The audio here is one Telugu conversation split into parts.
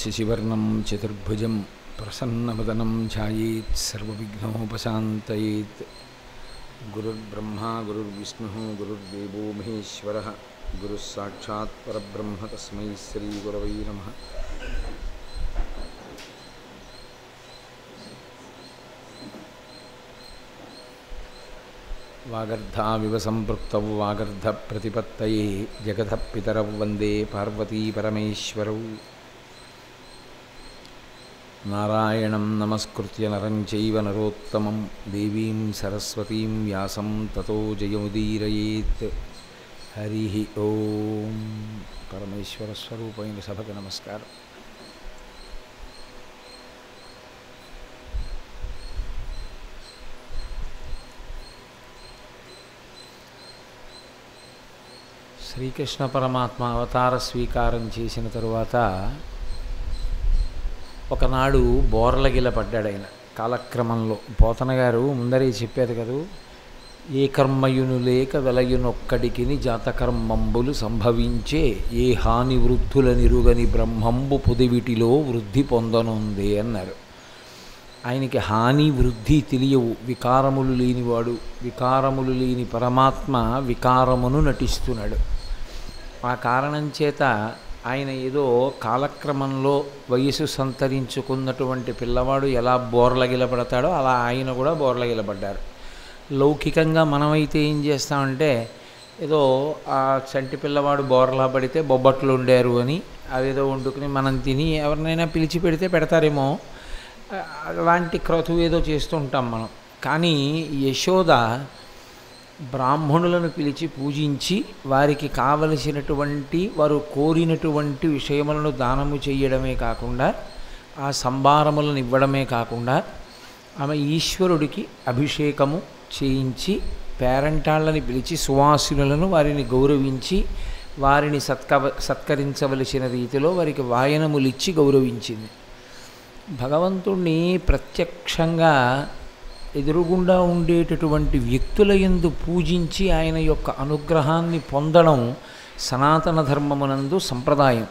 శశివర్ణం చతుర్భుజం ప్రసన్నవదనం ఛాయేత్ సర్వవిఘ్నోపశాంతయేత్. గురుర్బ్రహ్మా గురుర్విష్ణుః గురుర్దేవో మహేశ్వరః గురుః సాక్షాత్ పరబ్రహ్మ తస్మై శ్రీగురవై నమః. వాగర్ధావివ సంపృక్తౌ వాగర్ధ ప్రతిపత్తయే జగతః పితరౌ వందే పార్వతీ పరమేశ్వరౌ. నారాయణం నమస్కృత్య నరం చైవ నరోత్తమం దేవీం సరస్వతీం వ్యాసం తతో జయముదీరయేత్. హరి ఓం. పరమేశ్వర స్వరూపైన సభకు నమస్కారం. శ్రీకృష్ణ పరమాత్మ అవతార స్వీకారం చేసిన తరువాత ఒకనాడు బోర్లగిల పడ్డాడు ఆయన. కాలక్రమంలో పోతన గారు ముందరే చెప్పారు కదా, ఏ కర్మయును లేక వెలయునొక్కడికిని జాతకర్మంబులు సంభవించే ఏ హాని వృద్ధుల నిరుగని బ్రహ్మంబు పుదివిటిలో వృద్ధి పొందనుందే అన్నారు. ఆయనకి హాని వృద్ధి తెలియవు, వికారములు లేనివాడు. వికారములు లేని పరమాత్మ వికారమును నటిస్తున్నాడు. ఆ కారణం చేత ఆయన ఏదో కాలక్రమంలో వయసు సంతరించుకున్నటువంటి పిల్లవాడు ఎలా బోర్లగిలబడతాడో అలా ఆయన కూడా బోర్లగిలబడ్డారు. లౌకికంగా మనమైతే ఏం చేస్తామంటే, ఏదో ఆ చంటి పిల్లవాడు బోర్లా పడితే బొబ్బట్లు ఉండారు అని అదేదో వండుకుని మనం తిని ఎవరినైనా పిలిచి పెడితే పెడతారేమో, అలాంటి క్రతువు ఏదో చేస్తూ ఉంటాం మనం. కానీ యశోద బ్రాహ్మణులను పిలిచి పూజించి వారికి కావలసినటువంటి వారు కోరినటువంటి విషయములను దానము చేయడమే కాకుండా, ఆ సంభారములను ఇవ్వడమే కాకుండా, ఆమె ఈశ్వరుడికి అభిషేకము చేయించి పేరంటాళ్ళని పిలిచి సువాసినులను వారిని గౌరవించి వారిని సత్కరించవలసిన రీతిలో వారికి వాయనములిచ్చి గౌరవించింది. భగవంతుణ్ణి ప్రత్యక్షంగా ఎదురుగుండా ఉండేటటువంటి వ్యక్తుల యందు పూజించి ఆయన యొక్క అనుగ్రహాన్ని పొందడం సనాతన ధర్మమునందు సంప్రదాయం.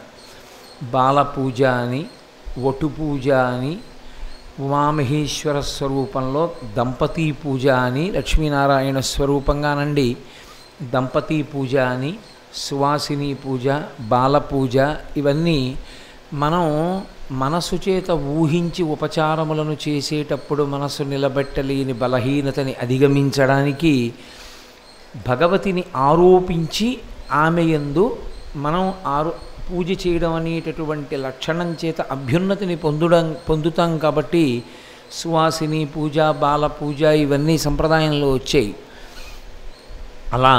బాలపూజ అని, వటు పూజ అని, ఉమామహేశ్వర స్వరూపంలో దంపతీ పూజ అని, లక్ష్మీనారాయణ స్వరూపంగానండి దంపతీ పూజ అని, సువాసిని పూజ, బాలపూజ, ఇవన్నీ మనం మనసు చేత ఊహించి ఉపచారములను చేసేటప్పుడు మనసు నిలబెట్టలేని బలహీనతని అధిగమించడానికి భగవతిని ఆరోపించి ఆమె యందు మనం పూజ చేయడం అనేటటువంటి లక్షణం చేత అభ్యున్నతిని పొందుతాం. కాబట్టి సువాసిని పూజ, బాల పూజ ఇవన్నీ సంప్రదాయంలో వచ్చాయి. అలా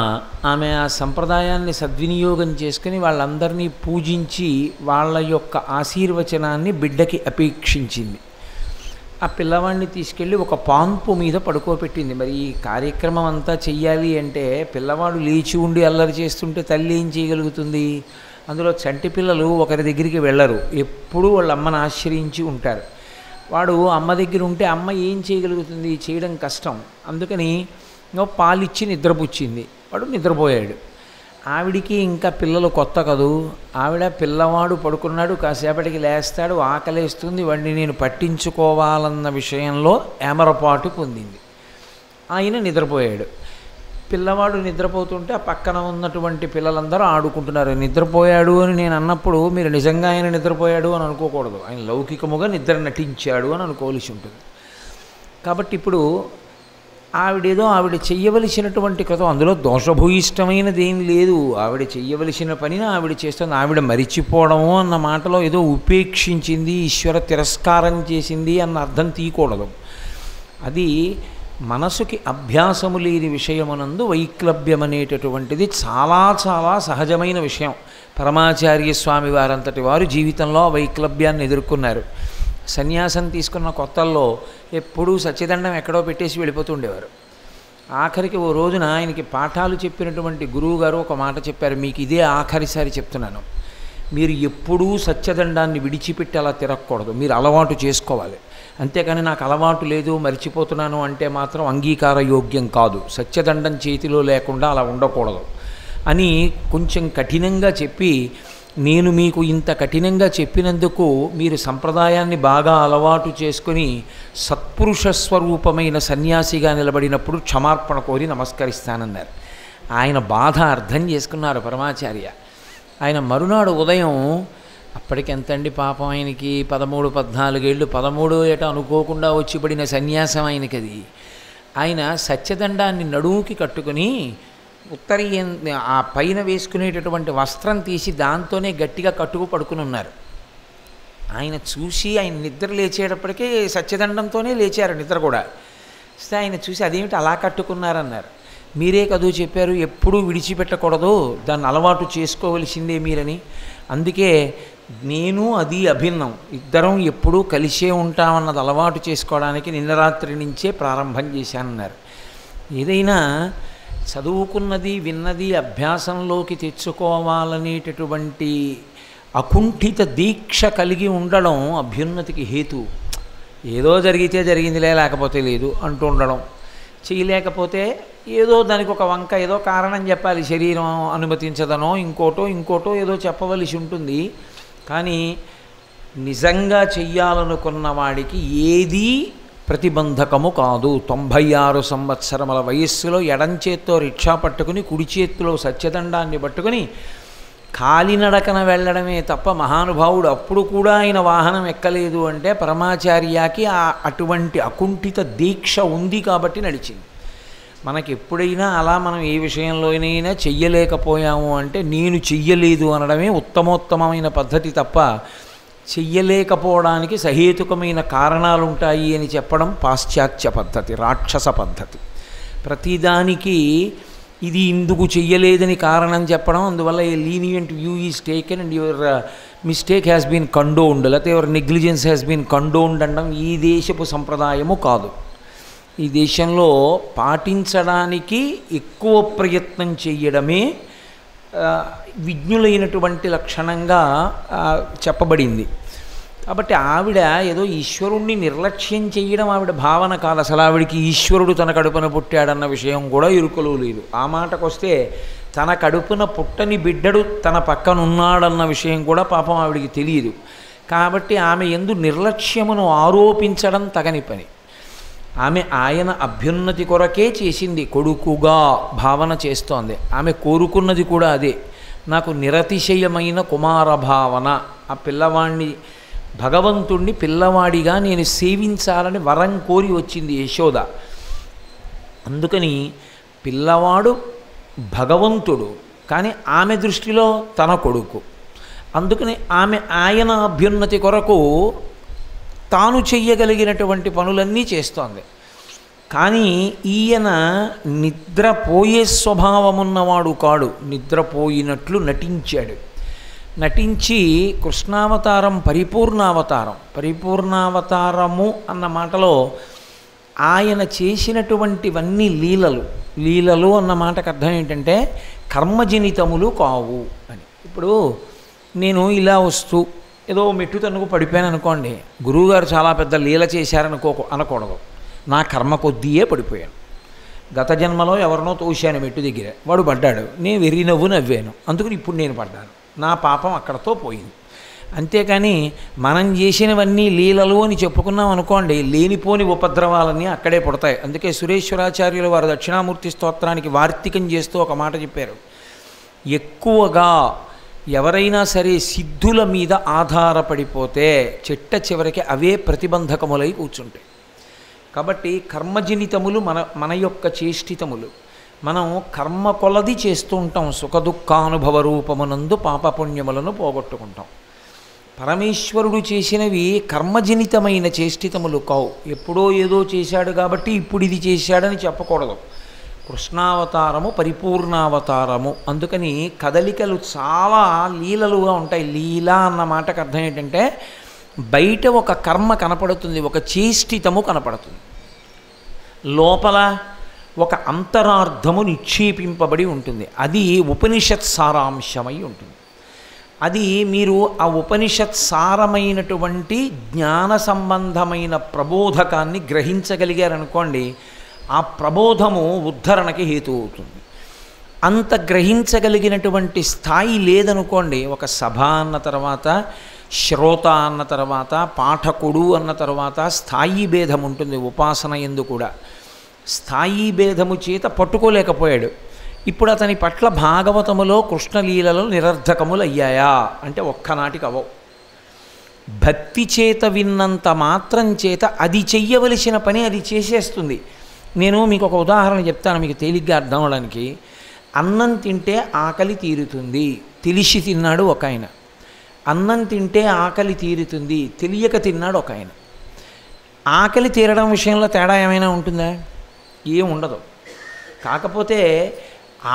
ఆమె ఆ సంప్రదాయాన్ని సద్వినియోగం చేసుకుని వాళ్ళందరినీ పూజించి వాళ్ళ యొక్క ఆశీర్వచనాన్ని బిడ్డకి అపేక్షించింది. ఆ పిల్లవాడిని తీసుకెళ్ళి ఒక పాన్పు మీద పడుకోబెట్టింది. మరి ఈ కార్యక్రమం అంతా చెయ్యాలి అంటే పిల్లవాడు లేచి ఉండి అల్లరి చేస్తుంటే తల్లి ఏం చేయగలుగుతుంది? అందులో చంటి పిల్లలు ఒకరి దగ్గరికి వెళ్ళరు, ఎప్పుడూ వాళ్ళ అమ్మను ఆశ్రయించి ఉంటారు. వాడు అమ్మ దగ్గర ఉంటే అమ్మ ఏం చేయగలుగుతుంది? చేయడం కష్టం. అందుకని ఇంకా పాలిచ్చి నిద్రపుచ్చింది. వాడు నిద్రపోయాడు. ఆవిడికి ఇంకా పిల్లలు కొత్త కదూ, ఆవిడ పిల్లవాడు పడుకున్నాడు, కాసేపటికి లేస్తాడు, ఆకలేస్తుంది, వాడిని నేను పట్టించుకోవాలన్న విషయంలో ఏమరపాటు పొందింది. ఆయన నిద్రపోయాడు. పిల్లవాడు నిద్రపోతుంటే ఆ పక్కన ఉన్నటువంటి పిల్లలందరూ ఆడుకుంటున్నారు. నిద్రపోయాడు అని నేను అన్నప్పుడు మీరు నిజంగా ఆయన నిద్రపోయాడు అని అనుకోకూడదు, ఆయన లౌకికముగా నిద్ర నటించాడు అని అనుకోవలసి ఉంటుంది. కాబట్టి ఇప్పుడు ఆవిడ చెయ్యవలసినటువంటి కృతం, అందులో దోషభూయిష్టమైనది ఏం లేదు. ఆవిడ చెయ్యవలసిన పనిని ఆవిడ చేస్తుంది. ఆవిడ మరిచిపోవడము అన్న మాటలో ఏదో ఉపేక్షించింది, ఈశ్వర తిరస్కారం చేసింది అన్న అర్థం తీయకూడదు. అది మనసుకి అభ్యాసము లేని విషయమునందు వైక్లభ్యం అనేటటువంటిది చాలా చాలా సహజమైన విషయం. పరమాచార్య స్వామి వారంతటి వారు జీవితంలో వైక్లభ్యాన్ని ఎదుర్కొన్నారు. సన్యాసం తీసుకున్న కొత్తల్లో ఎప్పుడూ సత్యదండం ఎక్కడో పెట్టేసి వెళ్ళిపోతుండేవారు. ఆఖరికి ఓ రోజున ఆయనకి పాఠాలు చెప్పినటువంటి గురువుగారు ఒక మాట చెప్పారు, మీకు ఇదే ఆఖరిసారి చెప్తున్నాను, మీరు ఎప్పుడూ సత్యదండాన్ని విడిచిపెట్టి అలా తిరగకూడదు, మీరు అలవాటు చేసుకోవాలి. అంతేకాని నాకు అలవాటు లేదు మర్చిపోతున్నాను అంటే మాత్రం అంగీకార యోగ్యం కాదు. సత్యదండం చేతిలో లేకుండా అలా ఉండకూడదు అని కొంచెం కఠినంగా చెప్పి నేను మీకు ఇంత కఠినంగా చెప్పినందుకు మీరు సంప్రదాయాన్ని బాగా అలవాటు చేసుకుని సత్పురుష స్వరూపమైన సన్యాసిగా నిలబడినప్పుడు క్షమార్పణ కోరి నమస్కరిస్తానన్నారు. ఆయన బాధ అర్థం చేసుకున్నారు పరమాచార్య. ఆయన మరునాడు ఉదయం, అప్పటికెంతండి పాపం ఆయనకి 13-14 ఏళ్ళు, 13 ఏట అనుకోకుండా వచ్చి పడిన సన్యాసం ఆయనకి అది. ఆయన సత్యదండాన్ని నడుముకి కట్టుకుని ఆ పైన వేసుకునేటటువంటి వస్త్రం తీసి దాంతోనే గట్టిగా కట్టుకు పడుకుని ఉన్నారు. ఆయన చూసి ఆయన నిద్ర లేచేటప్పటికీ సత్యదండంతోనే లేచారు నిద్ర కూడా. ఆయన చూసి అదేమిటి అలా కట్టుకున్నారన్నారు. మీరే కదూ చెప్పారు ఎప్పుడూ విడిచిపెట్టకూడదు, దాన్ని అలవాటు చేసుకోవలసిందే మీరని. అందుకే నేను అది అభిన్నం, ఇద్దరం ఎప్పుడూ కలిసే ఉంటామన్నది అలవాటు చేసుకోవడానికి నిన్న రాత్రి నుంచే ప్రారంభం చేశానన్నారు. ఏదైనా చదువుకున్నది విన్నది అభ్యాసంలోకి తెచ్చుకోవాలనేటటువంటి అకుంఠిత దీక్ష కలిగి ఉండడం అభ్యున్నతికి హేతు. ఏదో జరిగితే జరిగిందిలే లేకపోతే లేదు అంటూ ఉండడం, చేయలేకపోతే ఏదో దానికి ఒక వంక ఏదో కారణం చెప్పాలి, శరీరం అనుమతించదనో ఇంకోటో ఏదో చెప్పవలసి ఉంటుంది. కానీ నిజంగా చెయ్యాలనుకున్న వాడికి ఏదీ ప్రతిబంధకము కాదు. 96 సంవత్సరముల వయస్సులో ఎడంచేత్తో రిక్షా పట్టుకుని కుడి చేతిలో సత్యదండాన్ని పట్టుకుని కాలినడకన వెళ్ళడమే తప్ప మహానుభావుడు అప్పుడు కూడా ఆయన వాహనం ఎక్కలేదు అంటే పరమాచార్యకి అటువంటి అకుంఠిత దీక్ష ఉంది కాబట్టి నడిచింది. మనకి ఎప్పుడైనా అలా మనం ఏ విషయంలోనైనా చెయ్యలేకపోయాము అంటే నేను చెయ్యలేదు అనడమే ఉత్తమోత్తమైన పద్ధతి తప్ప చెయ్యలేకపోవడానికి సహేతుకమైన కారణాలుంటాయి అని చెప్పడం పాశ్చాత్య పద్ధతి, రాక్షస పద్ధతి. ప్రతిదానికి ఇది ఇందుకు చెయ్యలేదని కారణం చెప్పడం, అందువల్ల a lenient view is taken and your mistake has been condoned, లేకపోతే your negligence has been condoned అనడం ఈ దేశపు సంప్రదాయము కాదు. ఈ దేశంలో పాటించడానికి ఎక్కువ ప్రయత్నం చేయడమే విజ్ఞులైనటువంటి లక్షణంగా చెప్పబడింది. కాబట్టి ఆవిడ ఏదో ఈశ్వరుణ్ణి నిర్లక్ష్యం చేయడం ఆవిడ భావన కాదు. అసలు ఆవిడికి ఈశ్వరుడు తన కడుపున పుట్టాడన్న విషయం కూడా ఇరుకలో లేదు. ఆ మాటకొస్తే తన కడుపున పుట్టని బిడ్డడు తన పక్కనున్నాడన్న విషయం కూడా పాపం ఆవిడికి తెలియదు. కాబట్టి ఆమె యందు నిర్లక్ష్యమును ఆరోపించడం తగని పని. ఆమె ఆయన అభ్యున్నతి కొరకే చేసింది, కొడుకుగా భావన చేస్తోంది. ఆమె కోరుకున్నది కూడా అదే, నాకు నిరతిశయమైన కుమార భావన, ఆ పిల్లవాడిని భగవంతుణ్ణి పిల్లవాడిగా నేను సేవించాలని వరం కోరి వచ్చింది యశోద. అందుకని పిల్లవాడు భగవంతుడు, కానీ ఆమె దృష్టిలో తన కొడుకు. అందుకని ఆమె ఆయన అభ్యున్నతి కొరకు తాను చెయ్యగలిగినటువంటి పనులన్నీ చేస్తోంది. కానీ ఈయన నిద్రపోయే స్వభావమున్నవాడు కాడు, నిద్రపోయినట్లు నటించాడు. నటించి కృష్ణావతారం పరిపూర్ణావతారం, పరిపూర్ణావతారము అన్న మాటలో ఆయన చేసినటువంటివన్నీ లీలలు అన్న మాటకు అర్థం ఏంటంటే కర్మజనితములు కావు అని. ఇప్పుడు నేను ఇలా వస్తూ ఏదో మెట్టు తన్నుకు పడిపోయాను అనుకోండి, గురువుగారు చాలా పెద్ద లీల అనకూడదు. నా కర్మ కొద్దియే పడిపోయాను. గత జన్మలో ఎవరినో తోశాను మెట్టు దగ్గర, వాడు పడ్డాడు, నేను వెర్రి నవ్వాను, అందుకని ఇప్పుడు నేను పడ్డాను, నా పాపం అక్కడతో పోయింది. అంతేకాని మనం చేసినవన్నీ లీలలు అని చెప్పుకున్నాం అనుకోండి, లేనిపోని ఉపద్రవాలన్నీ అక్కడే పుడతాయి. అందుకే సురేశ్వరాచార్యులు వారు దక్షిణామూర్తి స్తోత్రానికి వార్తికం చేస్తూ ఒక మాట చెప్పారు, ఎక్కువగా ఎవరైనా సరే సిద్ధుల మీద ఆధారపడిపోతే చిట్ట చివరికి అవే ప్రతిబంధకములై కూర్చుంటాయి. కాబట్టి కర్మజనితములు మన యొక్క చేష్టితములు. మనం కర్మ కొలది చేస్తూ ఉంటాం, సుఖదుఖానుభవ రూపమునందు పాపపుణ్యములను పోగొట్టుకుంటాం. పరమేశ్వరుడు చేసినవి కర్మజనితమైన చేష్టితములు కావు. ఎప్పుడో ఏదో చేశాడు కాబట్టి ఇప్పుడు ఇది చేశాడని చెప్పకూడదు. కృష్ణావతారము పరిపూర్ణావతారము, అందుకని కదలికలు చాలా లీలలుగా ఉంటాయి. లీల అన్న మాటకు అర్థం ఏంటంటే బయట ఒక కర్మ కనపడుతుంది, ఒక చేష్టితము కనపడుతుంది, లోపల ఒక అంతరార్థము నిక్షేపింపబడి ఉంటుంది. అది ఉపనిషత్ సారాంశమై ఉంటుంది. అది మీరు ఆ ఉపనిషత్ సారమైనటువంటి జ్ఞాన సంబంధమైన ప్రబోధకాన్ని గ్రహించగలిగారనుకోండి, ఆ ప్రబోధము ఉద్ధరణకి హేతు అవుతుంది. అంత గ్రహించగలిగినటువంటి స్థాయి లేదనుకోండి. ఒక సభ అన్న తర్వాత, శ్రోత అన్న తర్వాత, పాఠకుడు అన్న తర్వాత స్థాయి భేదం ఉంటుంది. ఉపాసన యందు కూడా స్థాయి భేదము చేత పట్టుకోలేకపోయాడు. ఇప్పుడు అతని పట్ల భాగవతములో కృష్ణలీలలో నిరర్ధకములు అయ్యాయా అంటే ఒక్కనాటికి అవవు. భక్తి చేత విన్నంత మాత్రం చేత అది చెయ్యవలసిన పని అది చేసేస్తుంది. నేను మీకు ఒక ఉదాహరణ చెప్తాను మీకు తేలిగ్గా అర్థం అవడానికి. అన్నం తింటే ఆకలి తీరుతుంది తెలిసి తిన్నాడు ఒక ఆయన. అన్నం తింటే ఆకలి తీరుతుంది తెలియక తిన్నాడు ఒక ఆయన. ఆకలి తీరడం విషయంలో తేడా ఏమైనా ఉంటుందా? ఏం ఉండదు. కాకపోతే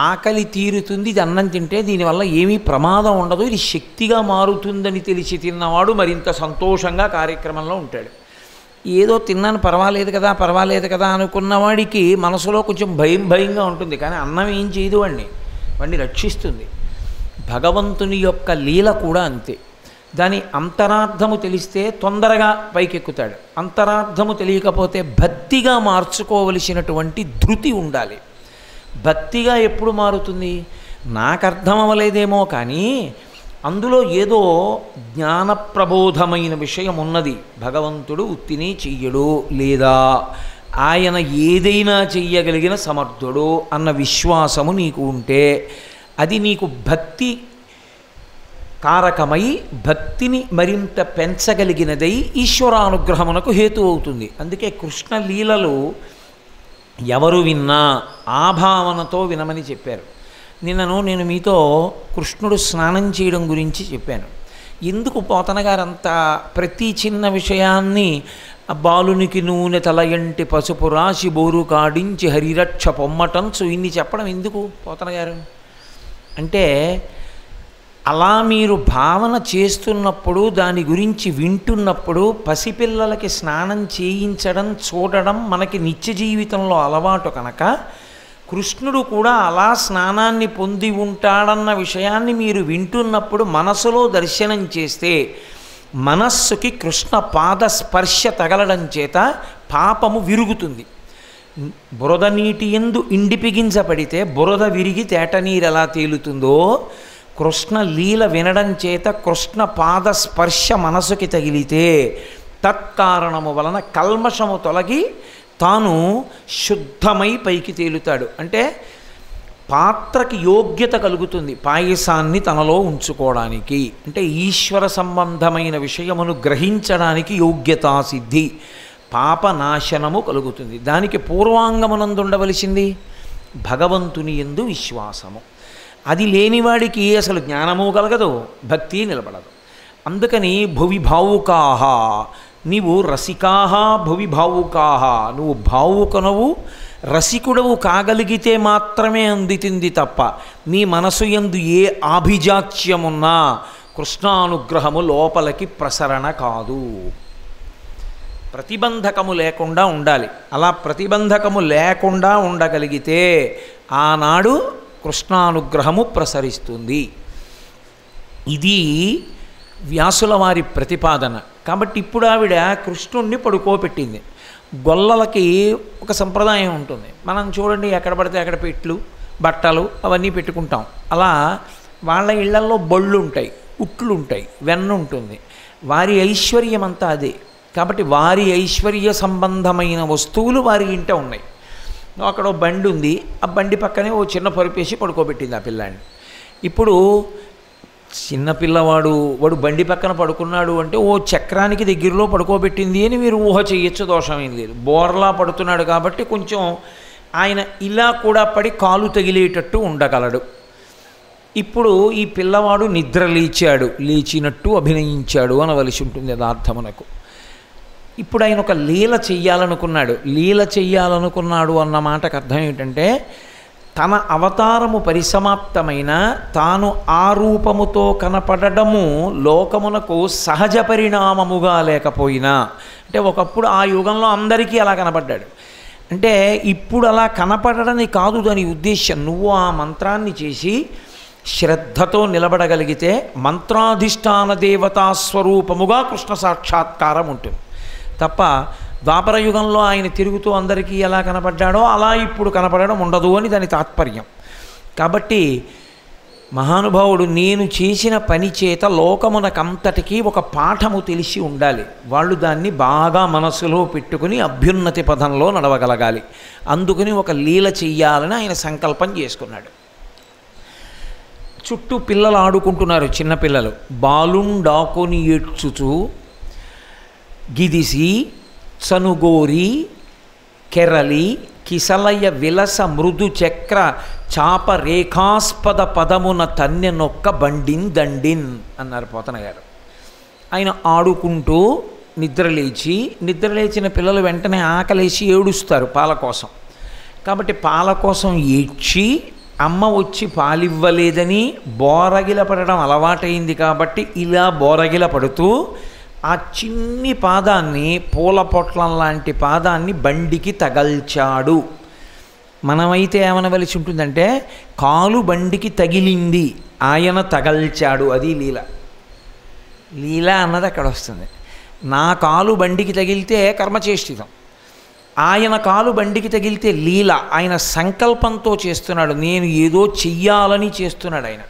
ఆకలి తీరుతుంది, ఇది అన్నం తింటే దీనివల్ల ఏమీ ప్రమాదం ఉండదు, ఇది శక్తిగా మారుతుందని తెలిసి తిన్నవాడు మరింత సంతోషంగా కార్యక్రమంలో ఉంటాడు. ఏదో తిన్నాను పర్వాలేదు కదా అనుకున్నవాడికి మనసులో కొంచెం భయంగా ఉంటుంది. కానీ అన్నం ఏం చేయదు వాడిని రక్షిస్తుంది. భగవంతుని యొక్క లీల కూడా అంతే. దాని అంతరార్థము తెలిస్తే తొందరగా పైకెక్కుతాడు. అంతరార్థము తెలియకపోతే భక్తిగా మార్చుకోవలసినటువంటి ధృతి ఉండాలి. భక్తిగా ఎప్పుడు మారుతుంది? నాకు అర్థం అవ్వలేదేమో కానీ అందులో ఏదో జ్ఞానప్రబోధమైన విషయం ఉన్నది. భగవంతుడు ఉత్తిని చెయ్యడు, లేదా ఆయన ఏదైనా చెయ్యగలిగిన సమర్థుడు అన్న విశ్వాసము నీకు ఉంటే అది నీకు భక్తి కారకమై భక్తిని మరింత పెంచగలిగినదై ఈశ్వరానుగ్రహమునకు హేతు అవుతుంది. అందుకే కృష్ణ లీలలు ఎవరు విన్నా ఆ భావనతో వినమని చెప్పారు. నేను మీతో కృష్ణుడు స్నానం చేయడం గురించి చెప్పాను. ఎందుకు పోతన గారంత ప్రతి చిన్న విషయాన్ని బాలునికి నూనె తలయంటి పసుపు రాసి బోరు కాడించి హరిరక్ష పొమ్మటంచు ఇన్ని చెప్పడం ఎందుకు పోతన గారు అంటే, అలా మీరు భావన చేస్తున్నప్పుడు దాని గురించి వింటున్నప్పుడు పసిపిల్లలకి స్నానం చేయించడం చూడడం మనకి నిత్య జీవితంలో అలవాటు కనుక కృష్ణుడు కూడా అలా స్నానాన్ని పొంది ఉంటాడన్న విషయాన్ని మీరు వింటున్నప్పుడు మనసులో దర్శనం చేస్తే మనస్సుకి కృష్ణ పాద స్పర్శ తగలడం చేత పాపము విరుగుతుంది. బురద నీటి యందు ఇండిపిగించబడితే బురద విరిగి తేట నీరు ఎలా తేలుతుందో కృష్ణ లీల వినడం చేత కృష్ణ పాద స్పర్శ మనసుకి తగిలితే తత్కారణము వలన కల్మషము తొలగి తాను శుద్ధమై పైకి తేలుతాడు. అంటే పాత్రకి యోగ్యత కలుగుతుంది పాయసాన్ని తనలో ఉంచుకోవడానికి. అంటే ఈశ్వర సంబంధమైన విషయమును గ్రహించడానికి యోగ్యతా సిద్ధి, పాపనాశనము కలుగుతుంది. దానికి పూర్వాంగమునందు ఉండవలసింది భగవంతుని యందు విశ్వాసము. అది లేనివాడికి అసలు జ్ఞానము కలగదు, భక్తి నిలబడదు. అందుకని భువి భావుకాహ, నీవు రసికాహ భువి భావుకాహ, నువ్వు భావుకనవు రసికుడవు కాగలిగితే మాత్రమే అందుతుంది తప్ప నీ మనసు యందు ఏ ఆభిజాత్యమున్నా కృష్ణానుగ్రహము లోపలికి ప్రసరణ కాదు. ప్రతిబంధకము లేకుండా ఉండాలి. అలా ప్రతిబంధకము లేకుండా ఉండగలిగితే ఆనాడు కృష్ణానుగ్రహము ప్రసరిస్తుంది. ఇది వ్యాసుల వారి ప్రతిపాదన. కాబట్టి ఇప్పుడు ఆవిడ కృష్ణుణ్ణి పడుకోబెట్టింది. గొల్లలకి ఒక సంప్రదాయం ఉంటుంది. మనం చూడండి ఎక్కడ పడితే అక్కడ పెట్లు బట్టలు అవన్నీ పెట్టుకుంటాం. అలా వాళ్ళ ఇళ్లల్లో బళ్ళు ఉంటాయి, ఉట్లు ఉంటాయి, వెన్న ఉంటుంది. వారి ఐశ్వర్యం అంతా అదే. కాబట్టి వారి ఐశ్వర్య సంబంధమైన వస్తువులు వారి ఇంట ఉన్నాయి. అక్కడ ఓ బండి ఉంది, ఆ బండి పక్కనే ఓ చిన్న పరుపేసి పడుకోబెట్టింది ఆ పిల్లాడిని. ఇప్పుడు చిన్నపిల్లవాడు వాడు బండి పక్కన పడుకున్నాడు అంటే ఓ చక్రానికి దగ్గరలో పడుకోబెట్టింది అని మీరు ఊహ చేయొచ్చు, దోషమేం లేదు. బోర్లా పడుతున్నాడు కాబట్టి కొంచెం ఆయన ఇలా కూడా పడి కాలు తగిలేటట్టు ఉండగలడు. ఇప్పుడు ఈ పిల్లవాడు నిద్ర లేచినట్టు అభినయించాడు అనవలసి ఉంటుంది యథార్థమునకు. ఇప్పుడు ఆయన ఒక లీల చెయ్యాలనుకున్నాడు అన్న మాటకు అర్థం ఏమిటంటే తన అవతారము పరిసమాప్తమైన తాను ఆ రూపముతో కనపడడము లోకమునకు సహజ పరిణామముగా లేకపోయినా, అంటే ఒకప్పుడు ఆ యుగంలో అందరికీ అలా కనపడ్డాడు. అంటే ఇప్పుడు అలా కనపడడని కాదు దాని ఉద్దేశ్యం. నువ్వు ఆ మంత్రాన్ని చేసి శ్రద్ధతో నిలబడగలిగితే మంత్రాధిష్టాన దేవతా స్వరూపముగా కృష్ణ సాక్షాత్కారం ఉంటుంది తప్ప ద్వాపర యుగంలో ఆయన తిరుగుతూ అందరికీ ఎలా కనపడ్డాడో అలా ఇప్పుడు కనపడడం ఉండదు అని దాని తాత్పర్యం. కాబట్టి మహానుభావుడు నేను చేసిన పని చేత లోకమునకంతటికీ ఒక పాఠము తెలిసి ఉండాలి. వాళ్ళు దాన్ని బాగా మనసులో పెట్టుకుని అభ్యున్నతి పదంలో నడవగలగాలి. అందుకని ఒక లీల చెయ్యాలని ఆయన సంకల్పం చేసుకున్నాడు. చుట్టూ పిల్లలు ఆడుకుంటున్నారు, చిన్నపిల్లలు. బాలుండాకొని ఏడ్చుచు గిదిసి చనుగోరి కెరలి కిసలయ విలస మృదు చక్ర చాప రేఖాస్పద పదమున తన్నెనొక్క బండిన్ దండిన్ అన్నారు పోతన గారు. ఆయన ఆడుకుంటూ నిద్రలేచిన పిల్లలు వెంటనే ఆకలేసి ఏడుస్తారు పాల కోసం. కాబట్టి పాల కోసం ఏడ్చి అమ్మ వచ్చి పాలివ్వలేదని బోరగిల పడడం అలవాటైంది. కాబట్టి ఇలా బోరగిల పడుతూ ఆ చిన్ని పాదాన్ని, పూల పొట్లం లాంటి పాదాన్ని బండికి తగల్చాడు. మనమైతే ఏమనవలసి ఉంటుందంటే కాలు బండికి తగిలింది, ఆయన తగల్చాడు. అది లీల. లీల అన్నది అక్కడ వస్తుంది. నా కాలు బండికి తగిలితే కర్మచేష్టితం, ఆయన కాలు బండికి తగిలితే లీల. ఆయన సంకల్పంతో చేస్తున్నాడు, నేను ఏదో చెయ్యాలని చేస్తున్నాడు ఆయన.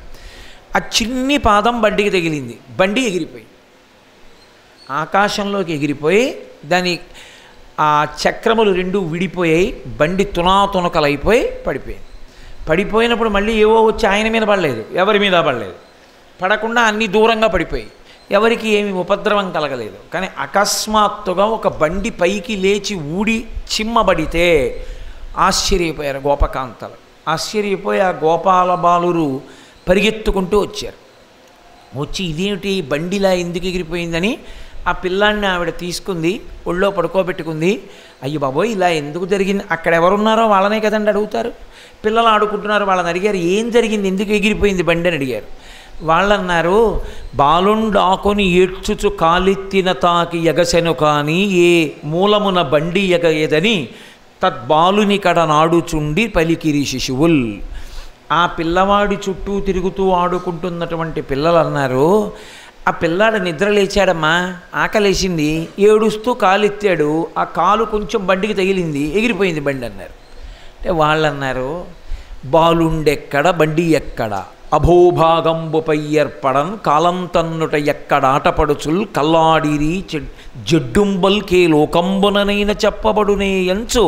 ఆ చిన్ని పాదం బండికి తగిలింది, బండి ఎగిరిపోయి ఆకాశంలోకి ఎగిరిపోయి దాని ఆ చక్రములు రెండు విడిపోయాయి. బండి తునాతునకలైపోయి పడిపోయింది. పడిపోయినప్పుడు మళ్ళీ ఏవో వచ్చి ఆయన మీద పడలేదు, ఎవరి మీద పడలేదు, పడకుండా అన్నీ దూరంగా పడిపోయి ఎవరికి ఏమి ఉపద్రవం కలగలేదు. కానీ అకస్మాత్తుగా ఒక బండి పైకి లేచి ఊడి చిమ్మబడితే ఆశ్చర్యపోయారు గోపకాంతలు. ఆశ్చర్యపోయి ఆ గోపాల బాలురు పరిగెత్తుకుంటూ వచ్చారు. వచ్చి ఇదేమిటి బండిలా ఎందుకు ఎగిరిపోయిందని ఆ పిల్లాన్ని ఆవిడ తీసుకుంది, ఒళ్ళో పడుకోబెట్టుకుంది. అయ్యో బాబోయ్ ఇలా ఎందుకు జరిగింది, అక్కడ ఎవరున్నారో వాళ్ళనే కదండి అడుగుతారు. పిల్లలు ఆడుకుంటున్నారు, వాళ్ళని అడిగారు ఏం జరిగింది, ఎందుకు ఎగిరిపోయింది బండి అని అడిగారు. వాళ్ళన్నారు బాలుండాకొని ఏడ్చుచు కాలెత్తిన తాకి ఎగసెను కానీ ఏ మూలమున బండి ఎగయదని తద్బాలుని కడ నాడుచుండి పలికిరి శిశువుల్. ఆ పిల్లవాడి చుట్టూ తిరుగుతూ ఆడుకుంటున్నటువంటి పిల్లలు అన్నారు, ఆ పిల్లాడు నిద్ర లేచాడమ్మా, ఆకలేసింది, ఏడుస్తూ కాలెత్తాడు, ఆ కాలు కొంచెం బండికి తగిలింది, ఎగిరిపోయింది బండి అన్నారు. అంటే వాళ్ళన్నారు బాలుండెక్కడ బండి ఎక్కడ అభోభాగంబుపై ఏర్పడన్ కాలం తన్నుట ఎక్కడాటపడుచుల్ కల్లాడిరి జడ్డుంబల్కే లోకంబుననైన చెప్పబడునే ఎంచు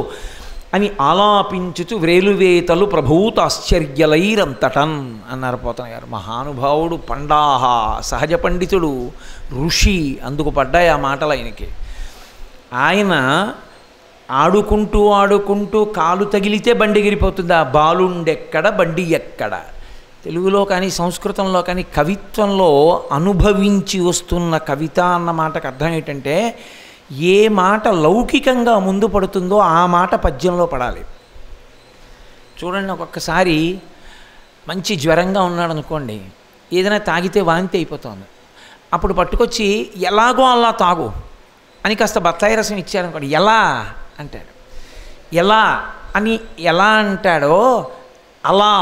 అని ఆలాపించుచు వ్రేలువేతలు ప్రభూత ఆశ్చర్యలైరంతటన్ అన్నారు పోతన గారు. మహానుభావుడు, పండాహ, సహజ పండితుడు, ఋషి, అందుకు పడ్డాయి ఆ మాటలు ఆయనకి. ఆయన ఆడుకుంటూ కాలు తగిలితే బండి ఎగిరిపోతుంది. ఆ బాలుండెక్కడ బండి ఎక్కడ. తెలుగులో కానీ సంస్కృతంలో కానీ కవిత్వంలో అనుభవించి వస్తున్న కవిత అన్న మాటకు అర్థం ఏంటంటే ఏ మాట లౌకికంగా ముందు పడుతుందో ఆ మాట పద్యంలో పడాలి. చూడండి, ఒక్కొక్కసారి మంచి జ్వరంగా ఉన్నాడు అనుకోండి, ఏదైనా తాగితే వాంతి అయిపోతుంది. అప్పుడు పట్టుకొచ్చి ఎలాగో అలా తాగు అని కాస్త బత్తాయి రసం ఇచ్చారనుకోండి, ఎలా అంటాడు. ఎలా అని ఎలా అంటాడో అలా